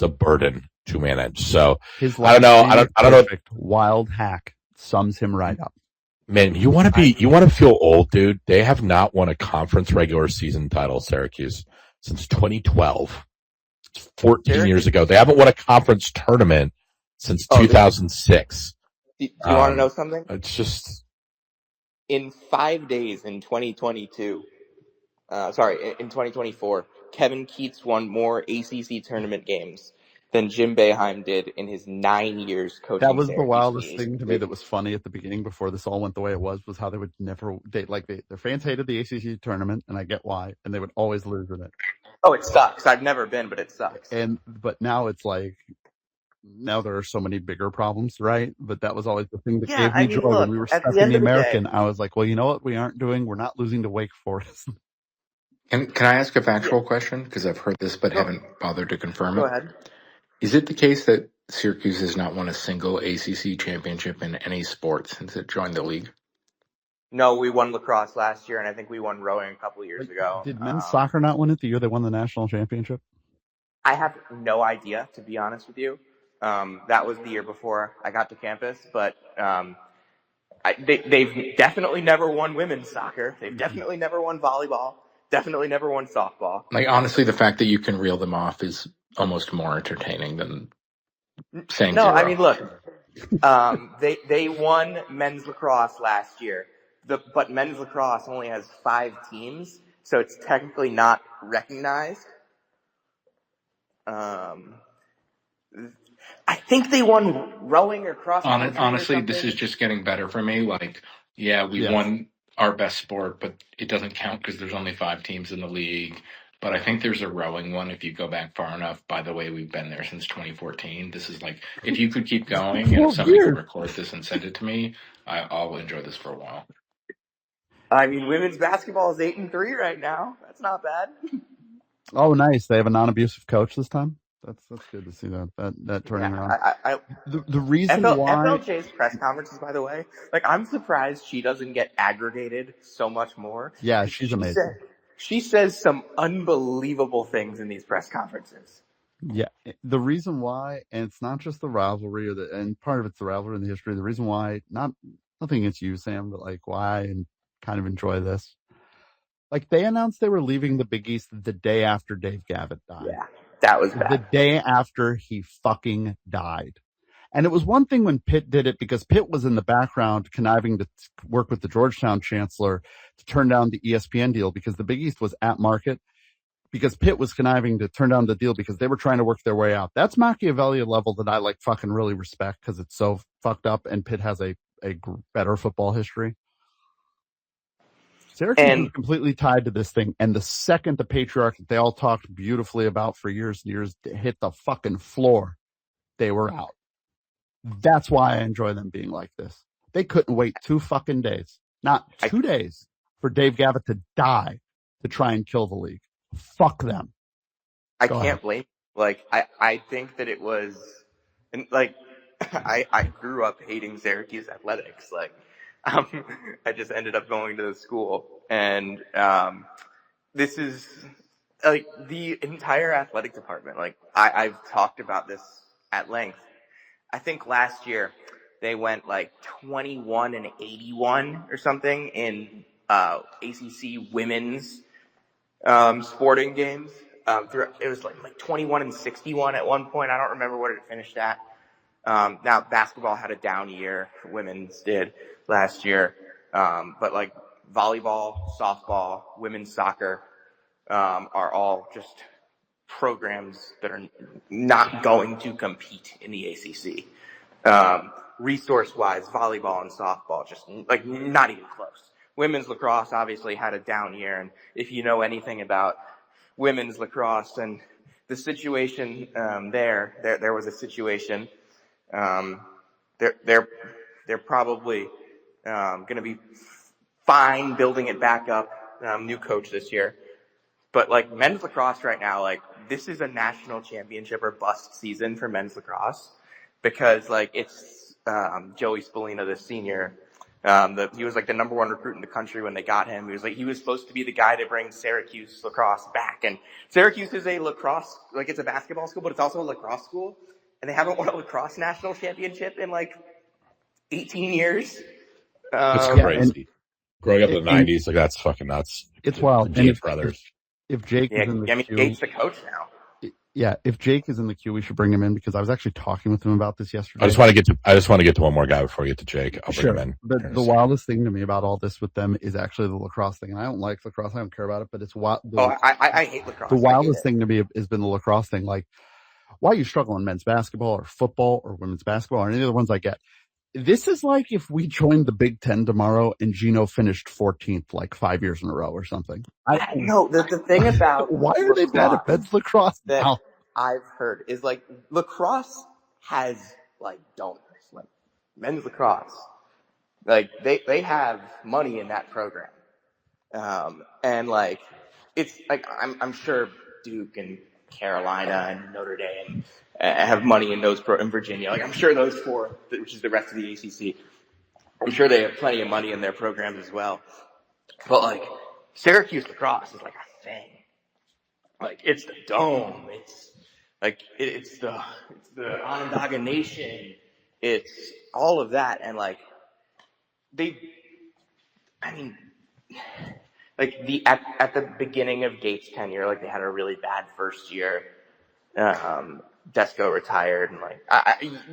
a burden to manage. So His I don't know. I don't know. Wild hack sums him right up. Man, you want to feel old, dude. They have not won a conference regular season title, Syracuse, since 2012. It's 14 years ago. They haven't won a conference tournament since 2006. Do you want to know something? It's just in 5 days in 2022. In 2024, Kevin Keats won more ACC tournament games than Jim Boeheim did in his 9 years coaching. That was the wildest thing to me that was funny at the beginning before this all went the way it was how they would never their fans hated the ACC tournament, and I get why, and they would always lose in it. Oh, it sucks. I've never been, but it sucks. But now it's like, now there are so many bigger problems, right? But that was always the thing that gave me joy when we were stuck in the American. I was like, well, you know what we aren't doing? We're not losing to Wake Forest. Can I ask a factual question? Because I've heard this but haven't bothered to confirm it. Go ahead. Is it the case that Syracuse has not won a single ACC championship in any sport since it joined the league? No, we won lacrosse last year, and I think we won rowing a couple years ago. Did men's soccer not win it the year they won the national championship? I have no idea, to be honest with you. That was the year before I got to campus, but they've definitely never won women's soccer. They've definitely never won volleyball. Definitely never won softball. Like, honestly, the fact that you can reel them off is almost more entertaining than saying zero. I mean, look, they won men's lacrosse last year, but men's lacrosse only has 5 teams, so it's technically not recognized. I think they won rowing or cross country. Honestly, this is just getting better for me. Like, we won our best sport, but it doesn't count because there's only 5 teams in the league. But I think there's a rowing one if you go back far enough. By the way, we've been there since 2014. This is like, if you could keep going and if somebody could record this and send it to me, I'll enjoy this for a while. I mean, women's basketball is 8-3 right now. That's not bad. Oh, nice. They have a non-abusive coach this time. That's good to see that turning around. The reason why FLJ's press conferences, by the way, like, I'm surprised she doesn't get aggregated so much more. Yeah, she's amazing. She says some unbelievable things in these press conferences. Yeah, the reason why, and it's not just the rivalry and part of it's the rivalry and the history. The reason why, nothing against you, Sam, but like why I kind of enjoy this. Like, they announced they were leaving the Big East the day after Dave Gavitt died. Yeah, that was bad. The day after he fucking died. And it was one thing when Pitt did it, because Pitt was in the background conniving to work with the Georgetown chancellor to turn down the ESPN deal, because the Big East was at market, because Pitt was conniving to turn down the deal because they were trying to work their way out. That's Machiavelli level that I like fucking really respect, because it's so fucked up and Pitt has a better football history. Syracuse was completely tied to this thing, and the second the patriarch that they all talked beautifully about for years and years hit the fucking floor, they were out. That's why I enjoy them being like this. They couldn't wait 2 fucking days, not 2 days, for Dave Gavitt to die to try and kill the league. Fuck them. I can't blame. Like, I think that it was, and like, I grew up hating Syracuse athletics. Like, I just ended up going to the school, and this is like the entire athletic department. Like, I've talked about this at length. I think last year they went like 21-81 or something in ACC women's sporting games. It was like 21-61 at one point. I don't remember what it finished at. Now basketball had a down year, women's did last year. But like volleyball, softball, women's soccer, are all just programs that are not going to compete in the ACC. Resource-wise, volleyball and softball, just like not even close. Women's lacrosse obviously had a down year, and if you know anything about women's lacrosse and the situation there was a situation. They're probably going to be fine building it back up. New coach this year, but like men's lacrosse right now, like this is a national championship or bust season for men's lacrosse. because like it's Joey Spallina, the senior. He was like the number one recruit in the country when they got him. He was supposed to be the guy to bring Syracuse lacrosse back. And Syracuse is a lacrosse, like it's a basketball school, but it's also a lacrosse school. And they haven't won a lacrosse national championship in like 18 years. That's Yeah, crazy. Growing up in the and 90s, like that's fucking nuts. it's The wild. And James brothers. if Jake Yeah, is in the I mean, queue, Gates the coach now. yeah, if Jake is in the queue, we should bring him in because I was actually talking with him about this yesterday. I just want to get to one more guy before we get to Jake. I'll bring him in. The wildest thing to me about all this with them is actually the lacrosse thing, and I don't like lacrosse. I don't care about it, but it's wild. I hate lacrosse. The wildest thing to me has been the lacrosse thing. Like, why are you struggling in men's basketball or football or women's basketball or any of the ones I get? This is like if we joined the Big Ten tomorrow and Gino finished 14th like 5 years in a row or something. I know the thing about why are they bad at men's lacrosse that now? I've heard is like lacrosse has like donors, like men's lacrosse, like they have money in that program, and like it's like I'm sure Duke and Carolina and Notre Dame have money in those in Virginia. Like I'm sure those four, which is the rest of the ACC, I'm sure they have plenty of money in their programs as well. But like Syracuse lacrosse is like a thing. Like it's the Dome. It's like it's the Onondaga Nation. It's all of that, and like at the beginning of Gates' tenure, like they had a really bad first year. Desco retired, and like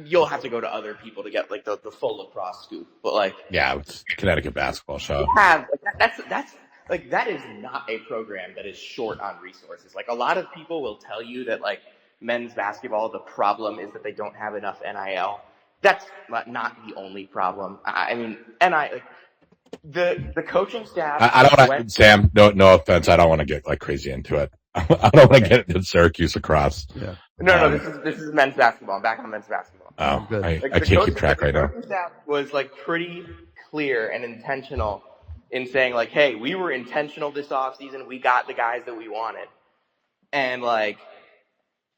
you'll have to go to other people to get like the full lacrosse scoop. But like it's Connecticut basketball show. That is not a program that is short on resources. Like a lot of people will tell you that like men's basketball, the problem is that they don't have enough NIL. That's not the only problem. I mean, the coaching staff. I don't want to, Sam. No offense. I don't want to get like crazy into it. I don't want to get into Syracuse lacrosse. Yeah. No. This is men's basketball. I'm back on men's basketball. Oh, good. I can't keep track right now. The coaching staff was like pretty clear and intentional in saying like, hey, we were intentional this offseason. We got the guys that we wanted. And like,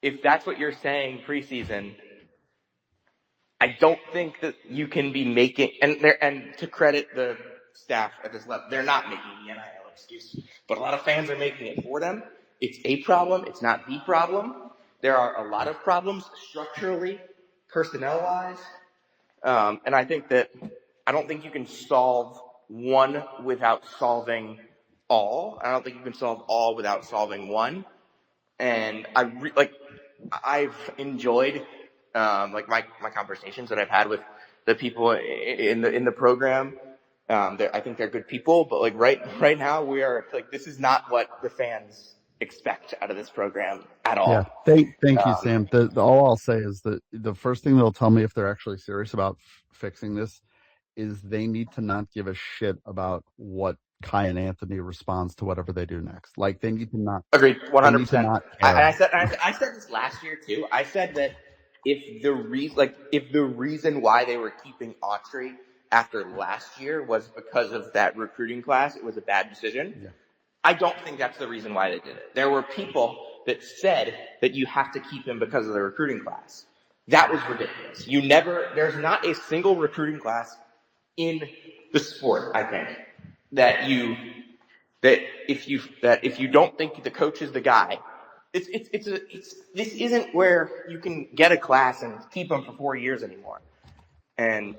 if that's what you're saying preseason, I don't think that you can be making, and to credit the staff at this level, they're not making the NIL excuse, but a lot of fans are making it for them. It's a problem. It's not the problem. There are a lot of problems structurally, personnel-wise, and I don't think you can solve one without solving all. I don't think you can solve all without solving one. And I've enjoyed like my conversations that I've had with the people in the program. I think they're good people, but like right now we are like this is not what the fans expect out of this program at all. Yeah, thank you, Sam. All I'll say is that the first thing they'll tell me if they're actually serious about fixing this is they need to not give a shit about what Kai and Anthony responds to whatever they do next. Like they need to not. Agreed, 100%. I said this last year too. I said that if the reason why they were keeping Autry after last year was because of that recruiting class, it was a bad decision. Yeah. I don't think that's the reason why they did it. There were people that said that you have to keep him because of the recruiting class. That was ridiculous. There's not a single recruiting class in the sport, I think, that if you don't think the coach is the guy, this isn't where you can get a class and keep them for 4 years anymore. And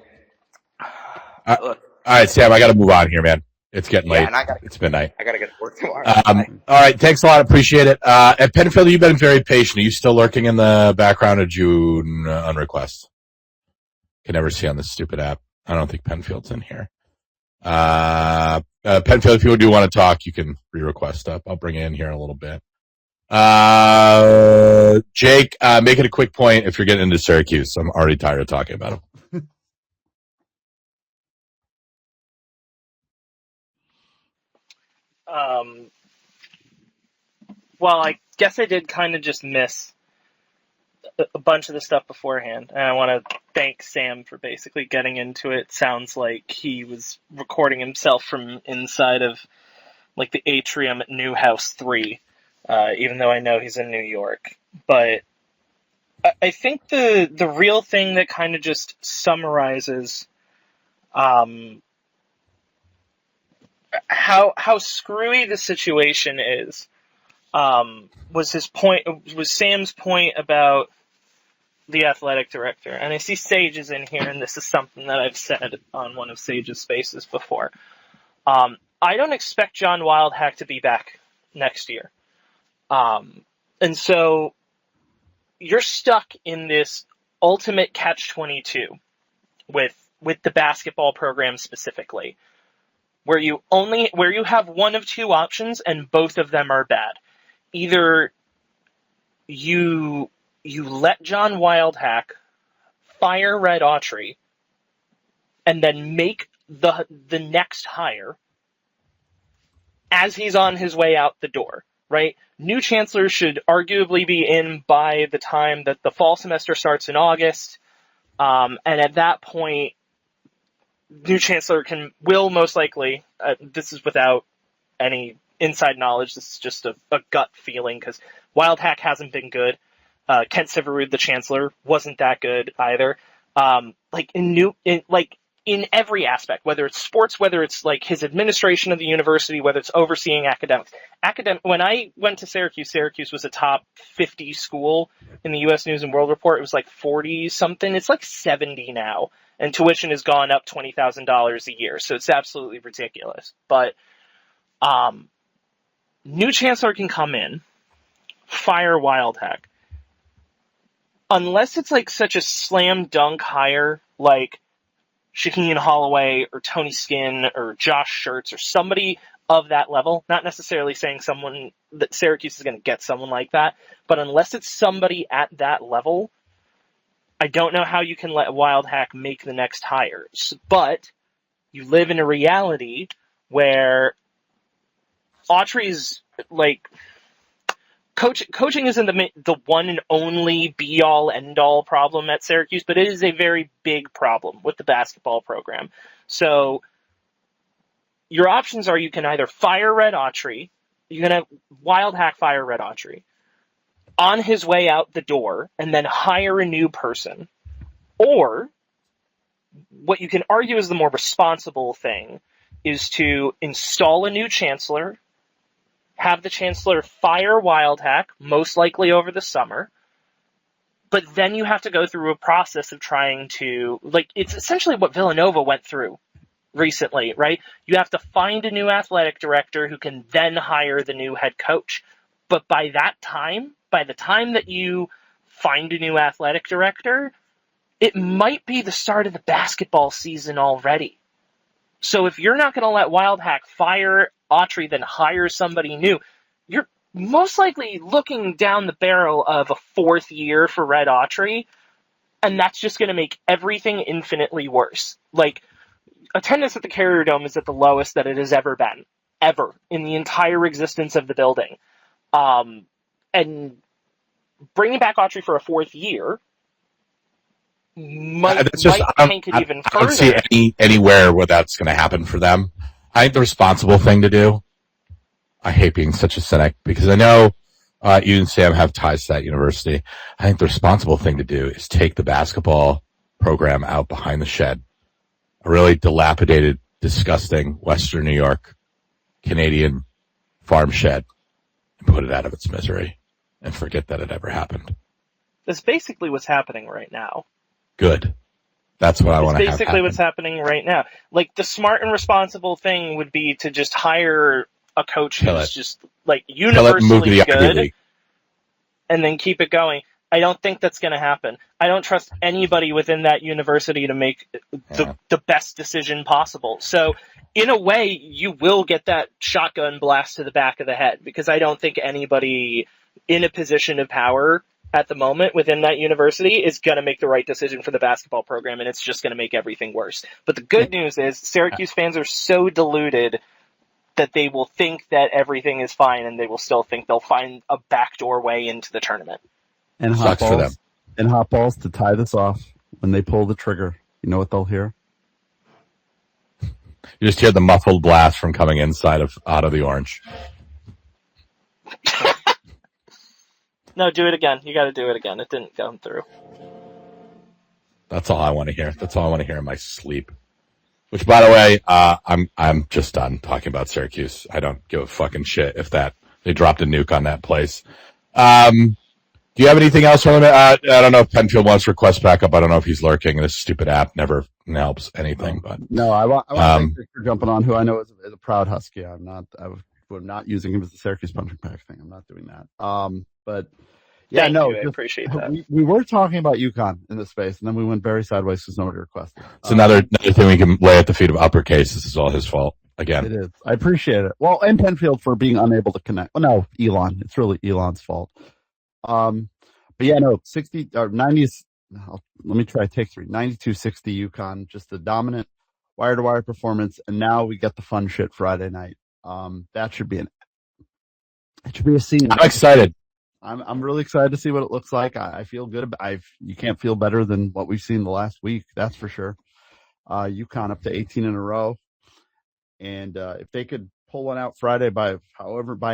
look, all right, Sam, I got to move on here, man. It's getting late. It's midnight. I got to get to work tomorrow. All right, thanks a lot. Appreciate it. At Penfield, you've been very patient. Are you still lurking in the background, or did you unrequest? Can never see on this stupid app. I don't think Penfield's in here. Penfield, if you do want to talk, you can re-request up. I'll bring you in here in a little bit. Jake, make it a quick point if you're getting into Syracuse. I'm already tired of talking about him. Well, I guess I did kind of just miss a bunch of the stuff beforehand, and I want to thank Sam for basically getting into it. Sounds like he was recording himself from inside of like the atrium at Newhouse 3, even though I know he's in New York. But I think the real thing that kind of just summarizes how screwy the situation is was Sam's point about the athletic director. And I see Sage is in here, and this is something that I've said on one of Sage's spaces before. I don't expect John Wildhack to be back next year. And so you're stuck in this ultimate catch-22 with the basketball program specifically, where you have one of two options and both of them are bad. Either you let John Wildhack fire Red Autry and then make the next hire as he's on his way out the door, right? New chancellor should arguably be in by the time that the fall semester starts in August. And at that point, new chancellor will most likely, this is without any inside knowledge, this is just a gut feeling, because Wildhack hasn't been good. Kent Severud, the chancellor, wasn't that good either. In every aspect, whether it's sports, whether it's like his administration of the university, whether it's overseeing academics. When I went to Syracuse was a top 50 school in the U.S. News and World Report. It was like 40 something. It's like 70 now, and tuition has gone up $20,000 a year. So it's absolutely ridiculous. But new chancellor can come in, fire Wildhack. Unless it's like such a slam dunk hire, like Shaheen Holloway or Tony Skinn or Josh Schertz or somebody of that level, not necessarily saying someone that Syracuse is going to get someone like that, but unless it's somebody at that level, I don't know how you can let Wildhack make the next hires. But you live in a reality where Autry's like coaching isn't the one and only be-all, end-all problem at Syracuse, but it is a very big problem with the basketball program. So your options are you can either fire Red Autry, you can have Wildhack fire Red Autry on his way out the door and then hire a new person, or what you can argue is the more responsible thing is to install a new chancellor, have the chancellor fire Wildhack, most likely over the summer, but then you have to go through a process of trying to, it's essentially what Villanova went through recently, right? You have to find a new athletic director who can then hire the new head coach. But by the time that you find a new athletic director, it might be the start of the basketball season already. So if you're not going to let Wildhack fire Autry, then hire somebody new, you're most likely looking down the barrel of a fourth year for Red Autry, and that's just going to make everything infinitely worse. Like, attendance at the Carrier Dome is at the lowest that it has ever been, ever, in the entire existence of the building. And bringing back Autry for a fourth year might tank it even further. I don't see anywhere where that's going to happen for them. I think the responsible thing to do, I hate being such a cynic because I know you and Sam have ties to that university. I think the responsible thing to do is take the basketball program out behind the shed, a really dilapidated, disgusting Western New York Canadian farm shed, and put it out of its misery and forget that it ever happened. That's basically what's happening right now. Good. That's what I want to have. It's basically what's happening right now. Like, the smart and responsible thing would be to just hire a coach who's just, like, universally good and then keep it going. I don't think that's going to happen. I don't trust anybody within that university to make the best decision possible. So, in a way, you will get that shotgun blast to the back of the head, because I don't think anybody in a position of power at the moment within that university is going to make the right decision for the basketball program, and it's just going to make everything worse. But the good news is Syracuse fans are so deluded that they will think that everything is fine, and they will still think they'll find a backdoor way into the tournament. And hot balls, for them. And hot balls to tie this off when they pull the trigger. You know what they'll hear? You just hear the muffled blast from coming out of the orange. No, do it again. You got to do it again. It didn't come through. That's all I want to hear. That's all I want to hear in my sleep. Which, by the way, I'm just done talking about Syracuse. I don't give a fucking shit if they dropped a nuke on that place. Do you have anything else? I don't know if Penfield wants to request backup. I don't know if he's lurking. This stupid app never helps anything. But no, I want to thank Rick for jumping on, who I know is a proud Husky. I'm not using him as the Syracuse punching bag thing. I'm not doing that. But yeah, Thank no, you. I appreciate that. We were talking about UConn in this space, and then we went very sideways because nobody requested. It's another thing we can lay at the feet of uppercase. This is all his fault again. It is. I appreciate it. Well, and Penfield for being unable to connect. Well, no, Elon. It's really Elon's fault. But yeah, no, 60 or 90. Let me try take 3. 92-60 UConn. Just a dominant wire to wire performance, and now we get the fun shit Friday night. That should be a scene. I'm excited. I'm really excited to see what it looks like. I feel good. You can't feel better than what we've seen the last week. That's for sure. UConn up to 18 in a row. And, if they could pull one out Friday by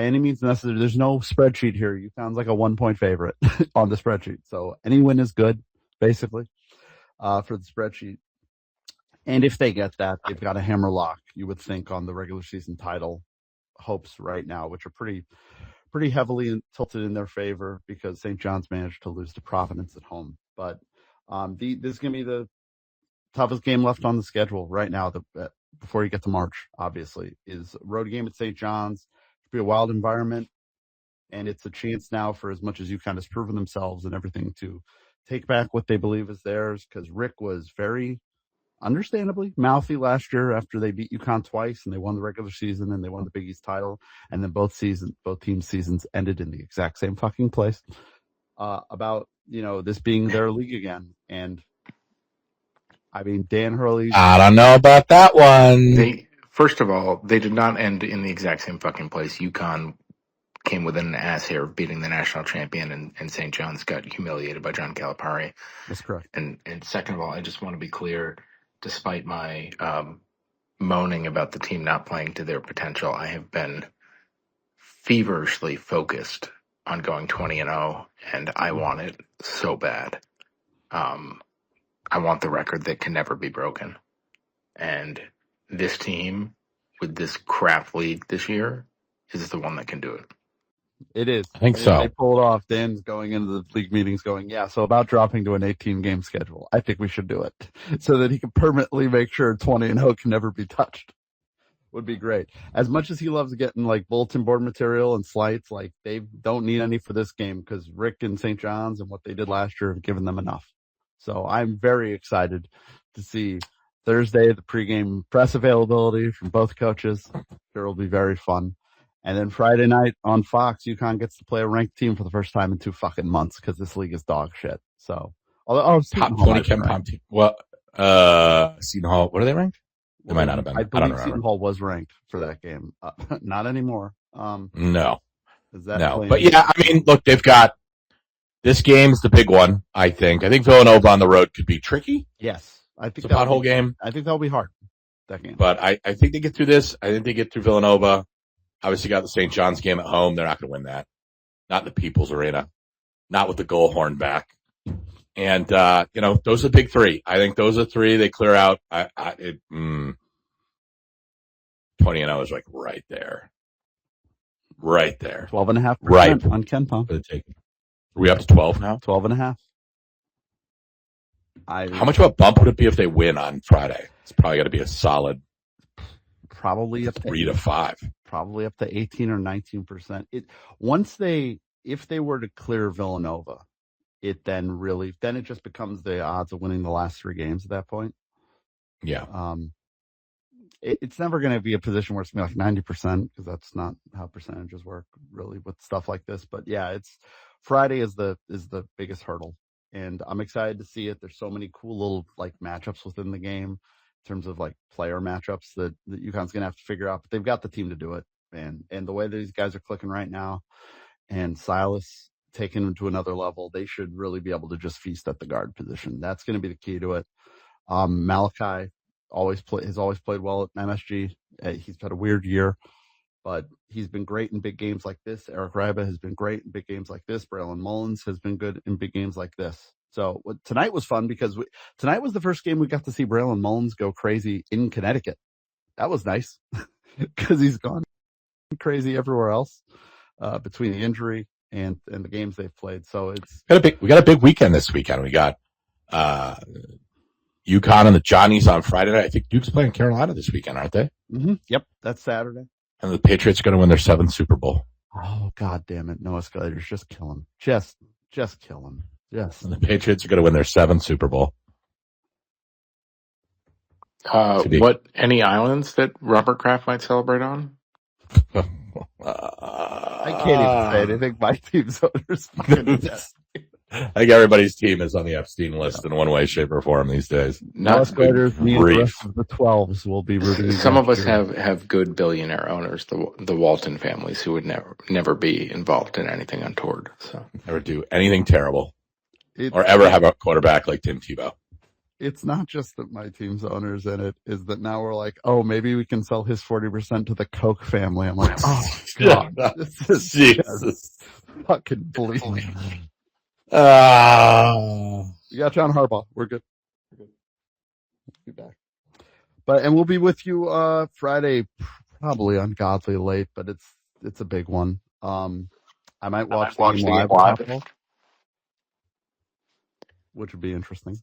any means necessary, there's no spreadsheet here. UConn's like a 1-point favorite on the spreadsheet. So any win is good, basically, for the spreadsheet. And if they get that, they've got a hammer lock, you would think, on the regular season title hopes right now, which are pretty heavily tilted in their favor because St. John's managed to lose to Providence at home. But this is going to be the toughest game left on the schedule right now. Before you get to March, obviously, is a road game at St. John's. It'll be a wild environment, and it's a chance now for, as much as UConn has proven themselves and everything, to take back what they believe is theirs. Because Rick was very, understandably, mouthy last year after they beat UConn twice and they won the regular season and they won the Big East title, and then both teams' seasons ended in the exact same fucking place. About this being their league again, and I mean, Dan Hurley. I don't know about that one. First of all, they did not end in the exact same fucking place. UConn came within an ass hair of beating the national champion, and St. John's got humiliated by John Calipari. That's correct. And second of all, I just want to be clear, despite my moaning about the team not playing to their potential, I have been feverishly focused on going 20-0, and I want it so bad. I want the record that can never be broken. And this team, with this crap league this year, is the one that can do it. It is. I think so. They pulled off. Dan's going into the league meetings going, yeah, so about dropping to an 18-game schedule. I think we should do it so that he can permanently make sure 20-0 can never be touched. Would be great. As much as he loves getting like bulletin board material and slights, like they don't need any for this game because Rick and St. John's and what they did last year have given them enough. So I'm very excited to see Thursday, the pregame press availability from both coaches. Sure will be very fun. And then Friday night on Fox, UConn gets to play a ranked team for the first time in 2 fucking months because this league is dog shit. So, top 20 Ken team. Well, Seton Hall, what are they ranked? They might not have been. I believe Seton Hall was ranked for that game. Not anymore. No. No. But yeah, I mean, look, they've got this game's the big one, I think. I think Villanova on the road could be tricky. Yes. I think it's a pothole game. I think that'll be hard, that game. But I think they get through this. I think they get through Villanova. Obviously got the St. John's game at home. They're not going to win that. Not in the People's Arena. Not with the goal horn back. And, those are the big 3. I think those are 3 they clear out. 20-0 is like right there. Right there. 12.5% right on KenPom. Are we up to 12 now? 12.5. How much of a bump would it be if they win on Friday? It's probably got to be a solid. Probably up 3 to 5. Probably up to 18 or 19%. If they were to clear Villanova, it then it just becomes the odds of winning the last 3 games at that point. Yeah. It's never going to be a position where it's going to be like 90% because that's not how percentages work really with stuff like this. But yeah, Friday is the biggest hurdle, and I'm excited to see it. There's so many cool little like matchups within the game in terms of like player matchups that UConn's going to have to figure out, but they've got the team to do it. And the way these guys are clicking right now and Silas taking them to another level, they should really be able to just feast at the guard position. That's going to be the key to it. Malachi has always played well at MSG. He's had a weird year. but he's been great in big games like this. Eric Riba has been great in big games like this. Braylon Mullins has been good in big games like this. So tonight was fun because tonight was the first game we got to see Braylon Mullins go crazy in Connecticut. That was nice because he's gone crazy everywhere else between the injury and the games they've played. So we got a big weekend this weekend. We got UConn and the Johnnies on Friday night. I think Duke's playing Carolina this weekend, aren't they? Mm-hmm. Yep, that's Saturday. And the Patriots are going to win their 7th Super Bowl. Oh, God damn it. No escalators. Just kill him. Just kill him. Yes. And the Patriots are going to win their 7th Super Bowl. Any islands that Robert Kraft might celebrate on? I can't even say anything. My team's owners. I think everybody's team is on the Epstein list in one way, shape, or form these days. No escalators. Me and the rest of the 12s will be rooting. Some of us have good billionaire owners, the Walton families, who would never be involved in anything untoward. So never do anything terrible, or ever have a quarterback like Tim Tebow. It's not just that my team's owners in it, is that now we're like, oh, maybe we can sell his 40% to the Koch family. I'm like, oh, God. This is Jesus. Fucking bleak. We got John Harbaugh. We're good. We'll be back. And we'll be with you Friday, probably ungodly late, but it's a big one. I might watch the game live, which would be interesting.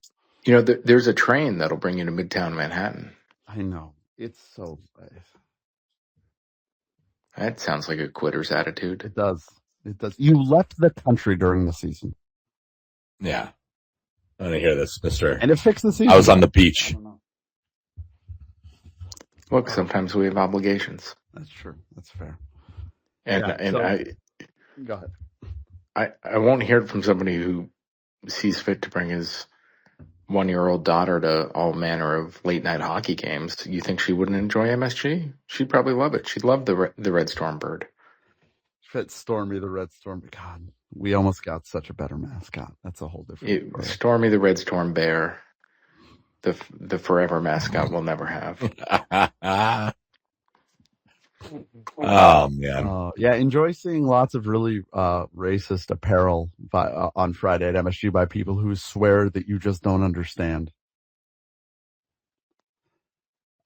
You know, there's a train that'll bring you to Midtown Manhattan. I know. It's so nice. That sounds like a quitter's attitude. It does. You left the country during the season. Yeah. I want to hear this, mister. And it fixed the season. I was on the beach. Look, sometimes we have obligations. That's true. That's fair. Go ahead. I won't hear it from somebody who sees fit to bring his 1-year-old daughter to all manner of late night hockey games. You think she wouldn't enjoy MSG? She'd probably love it. She'd love the Red Storm bird. Fit Stormy the Red Storm. God, we almost got such a better mascot. That's a whole different story. Stormy the Red Storm bear. The forever mascot we'll never have. Oh man. Yeah, enjoy seeing lots of really racist apparel on Friday at MSG by people who swear that you just don't understand.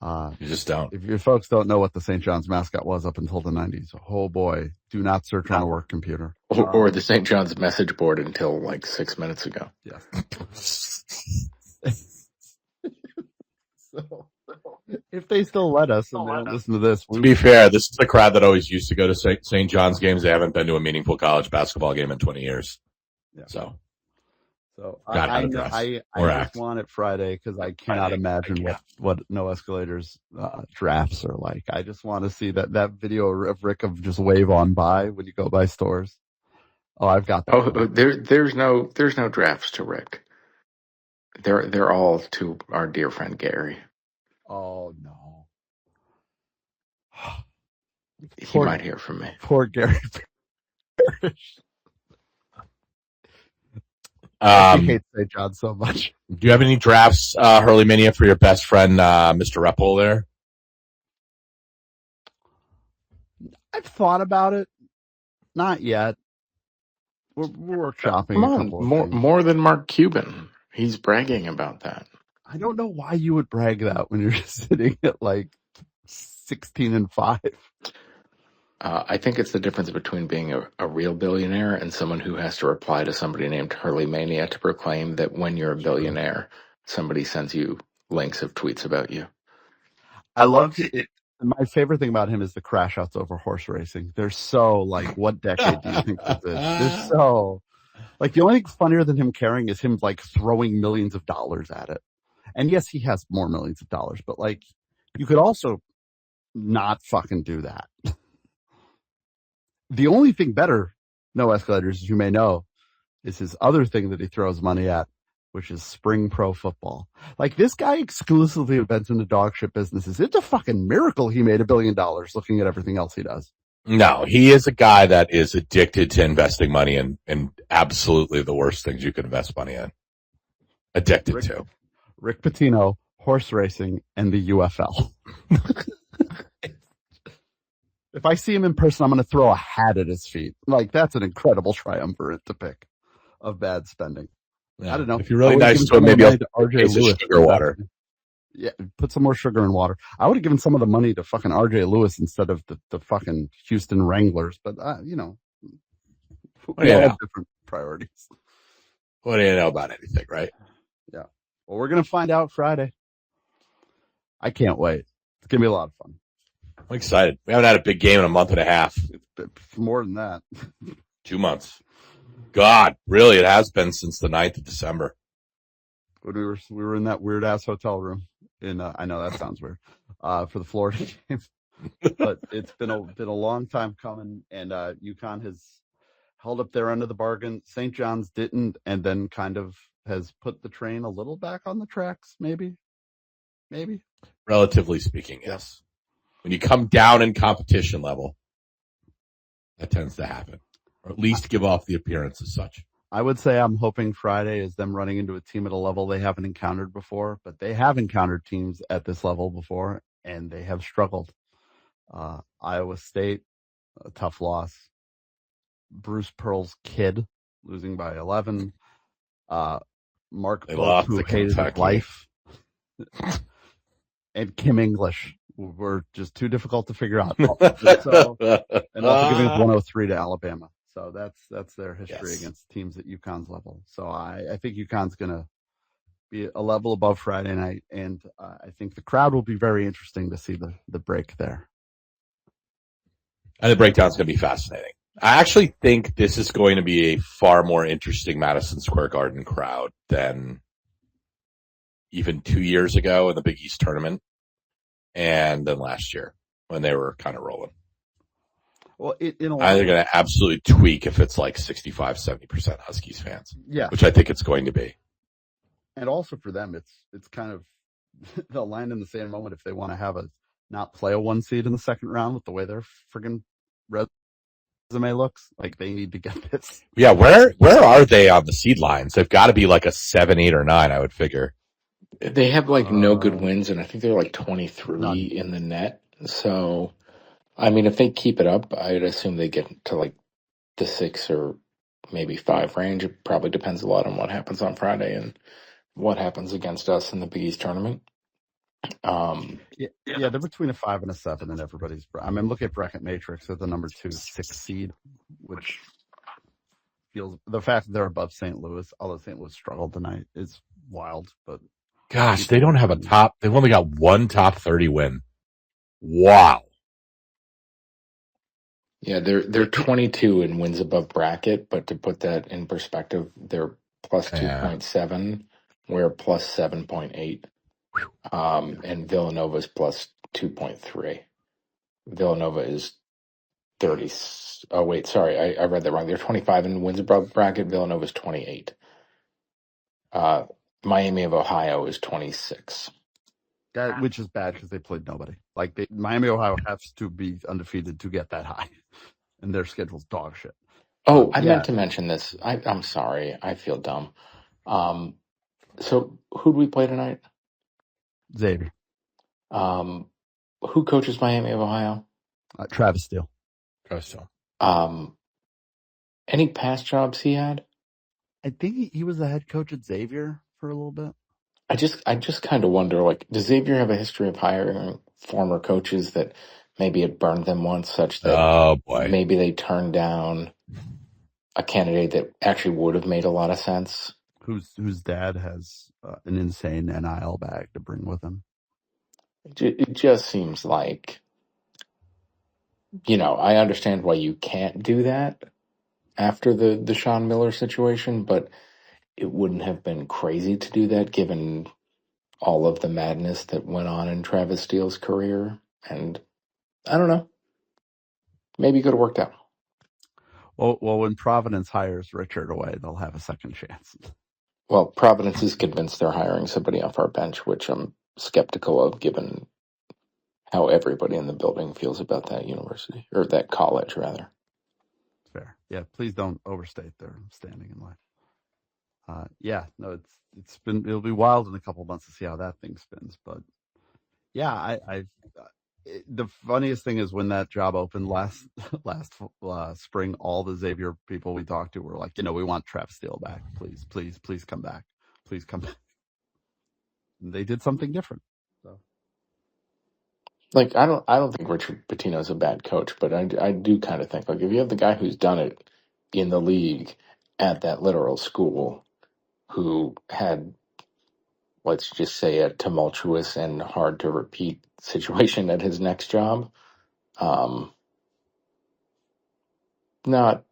You just don't. If your folks don't know what the St. John's mascot was up until the 90s, oh boy, do not search on a work computer. Or the St. John's message board until like 6 minutes ago. Yes. So, if they still let us and they don't listen to this. To be fair, this is the crowd that always used to go to St. John's games. They haven't been to a meaningful college basketball game in 20 years. Yeah. So I just want it Friday because I cannot imagine what No Escalators drafts are like. I just want to see that video of Rick of just wave on by when you go by stores. Oh, I've got that. Oh, there's no drafts to Rick. They're all to our dear friend Gary. Oh no. He might hear from me. Poor Gary Parrish. I hate St. John so much. Do you have any drafts, Hurley Mania, for your best friend, Mr. Reppel there? I've thought about it. Not yet. We're workshopping. Come on, more than Mark Cuban. He's bragging about that. I don't know why you would brag that when you're sitting at like 16-5. I think it's the difference between being a real billionaire and someone who has to reply to somebody named Hurley Mania to proclaim that when you're a billionaire, somebody sends you links of tweets about you. I love it. My favorite thing about him is the crash outs over horse racing. They're so like, what decade do you think this is? They're so like, the only thing funnier than him caring is him like throwing millions of dollars at it. And yes, he has more millions of dollars, but like, you could also not fucking do that. The only thing better, No Escalators, as you may know, is his other thing that he throws money at, which is spring pro football. Like, this guy exclusively invents into dog shit businesses. It's a fucking miracle he made $1 billion looking at everything else he does. No, he is a guy that is addicted to investing money in absolutely the worst things you could invest money in. Addicted to. Rick Pitino, horse racing, and the UFL. If I see him in person, I'm going to throw a hat at his feet. Like, that's an incredible triumvirate to pick of bad spending. Yeah. I don't know. If you're really nice to him, maybe I'll taste of sugar water. Yeah, put some more sugar in water. I would have given some of the money to fucking RJ Lewis instead of the fucking Houston Wranglers, but we all have different priorities. What do you know about anything, right? Yeah. Well, we're gonna find out Friday. I can't wait. It's gonna be a lot of fun. I'm excited. We haven't had a big game in a month and a half. It's more than that. 2 months. God, really, it has been since the 9th of December. When we were in that weird ass hotel room in I know that sounds weird for the Florida game, but it's been a long time coming, and UConn has held up their end of the bargain. St. John's didn't, and then kind of has put the train a little back on the tracks. Maybe. Relatively speaking, yes. When you come down in competition level, that tends to happen, or at least give off the appearance as such. I would say I'm hoping Friday is them running into a team at a level they haven't encountered before, but they have encountered teams at this level before, and they have struggled. Iowa State, a tough loss. Bruce Pearl's kid, losing by 11. Mark Book, who hated his life. And Kim English were just too difficult to figure out. And also giving up 103 to Alabama. So that's their history against teams at UConn's level. So I think UConn's going to be a level above Friday night, and I think the crowd will be very interesting to see the break there. And the breakdown's going to be fascinating. I actually think this is going to be a far more interesting Madison Square Garden crowd than even 2 years ago in the Big East tournament, and then last year when they were kind of rolling. Well, they're going to absolutely tweak if it's like 65, 70% Huskies fans. Yeah. Which I think it's going to be. And also for them, it's kind of they'll land in the same moment if they want to not play a 1 seed in the second round with the way their friggin' resume looks. Like, they need to get this. Yeah, where are they on the seed lines? They've got to be like a 7, 8, or 9, I would figure. They have no good wins, and I think they're like 23 in the net. So, I mean, if they keep it up, I'd assume they get to like the 6 or maybe 5 range. It probably depends a lot on what happens on Friday and what happens against us in the Big East tournament. They're between a 5 and a 7 in everybody's. I mean, look at Bracket Matrix. They're the number 2 6 seed, which feels the fact that they're above St. Louis, although St. Louis struggled tonight, is wild. But gosh, they don't have a top. They've only got one top 30 win. Wow. Yeah, they're 22 in wins above bracket, but to put that in perspective, they're plus 2.7. We're plus 7.8. And Villanova's plus 2.3. Villanova is 30. Oh, wait, sorry, I read that wrong. They're 25 in wins above bracket. Villanova's 28. Miami of Ohio is 26. Which is bad because they played nobody. Like, Miami, Ohio has to be undefeated to get that high, and their schedule's dog shit. Oh, I meant to mention this. I'm sorry. I feel dumb. So who do we play tonight? Xavier. Who coaches Miami of Ohio? Travis Steele. Any past jobs he had? I think he was the head coach at Xavier for a little bit. I just kind of wonder, like, does Xavier have a history of hiring former coaches that maybe had burned them once, such that maybe they turned down a candidate that actually would have made a lot of sense? Whose dad has an insane NIL bag to bring with him. It just seems like, I understand why you can't do that after the Sean Miller situation, but it wouldn't have been crazy to do that given all of the madness that went on in Travis Steele's career. And I don't know. Maybe it could have worked out. Well, when Providence hires Richard away, they'll have a second chance. Well, Providence is convinced they're hiring somebody off our bench, which I'm skeptical of given how everybody in the building feels about that university, or that college, rather. Fair. Yeah, please don't overstate their standing in life. It'll be wild in a couple of months to see how that thing spins. But yeah, the funniest thing is when that job opened last spring, all the Xavier people we talked to were like, we want Trav Steele back. Please come back. Please come back. And they did something different. So. Like, I don't think Richard Pitino's a bad coach, but I do kind of think, like, if you have the guy who's done it in the league at that literal school, who had, let's just say, a tumultuous and hard to repeat situation at his next job, not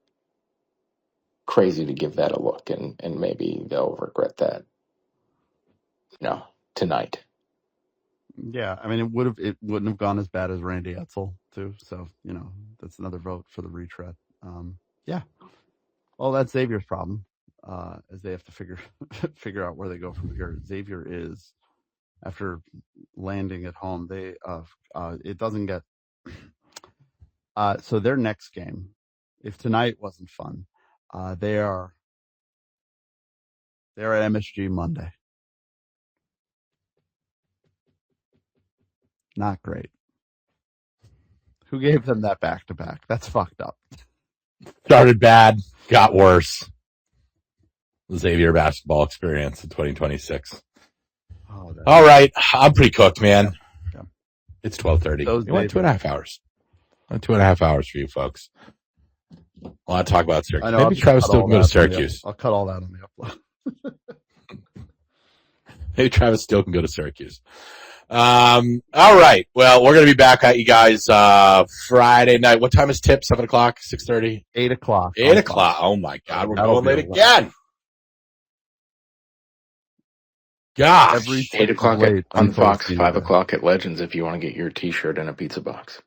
crazy to give that a look, and maybe they'll regret that, tonight. Yeah, I mean, it wouldn't have gone as bad as Randy Etzel too. So that's another vote for the retread. Yeah, well, that's Xavier's problem, as they have to figure out where they go from here. Xavier is, after landing at home, they it doesn't get. So their next game, if tonight wasn't fun, they're at MSG Monday. Not great. Who gave them that back-to-back? That's fucked up. Started bad, got worse. The Xavier basketball experience in 2026. All right. I'm pretty cooked, man. Yeah. It's 12:30. We went 2.5 hours. 2.5 hours for you folks. I want to talk about Syracuse. Maybe Travis still can go to Syracuse. I'll cut all that on the upload. Maybe Travis still can go to Syracuse. All right. Well, we're going to be back at you guys Friday night. What time is tip? 7 o'clock? 6:30? 8 o'clock. 8 o'clock. Oh, my God. We're going late again. Gosh. 8 o'clock on Fox, 5 o'clock at Legends if you want to get your T-shirt and a pizza box.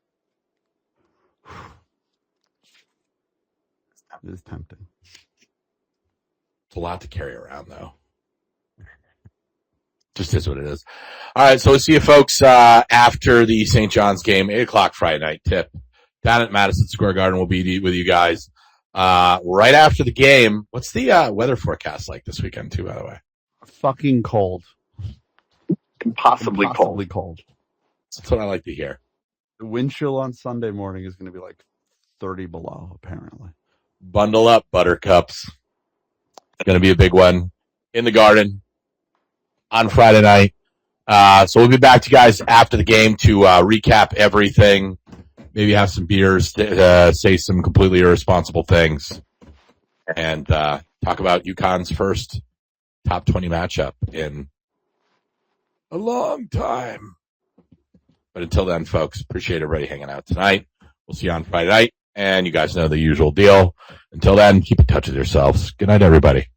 It is tempting. It's a lot to carry around, though. Just is what it is. All right, so we'll see you folks after the St. John's game, 8 o'clock Friday night tip. Down at Madison Square Garden, we'll be with you guys right after the game. What's the weather forecast like this weekend, too, by the way? Fucking cold. Impossibly cold. That's what I like to hear. The wind chill on Sunday morning is going to be like 30 below, apparently. Bundle up, buttercups. It's going to be a big one in the Garden on Friday night. So we'll be back to you guys after the game to recap everything, maybe have some beers, say some completely irresponsible things, and talk about UConn's first top 20 matchup in a long time. But until then, folks, appreciate everybody hanging out tonight. We'll see you on Friday night, and you guys know the usual deal. Until then, keep in touch with yourselves. Good night, everybody.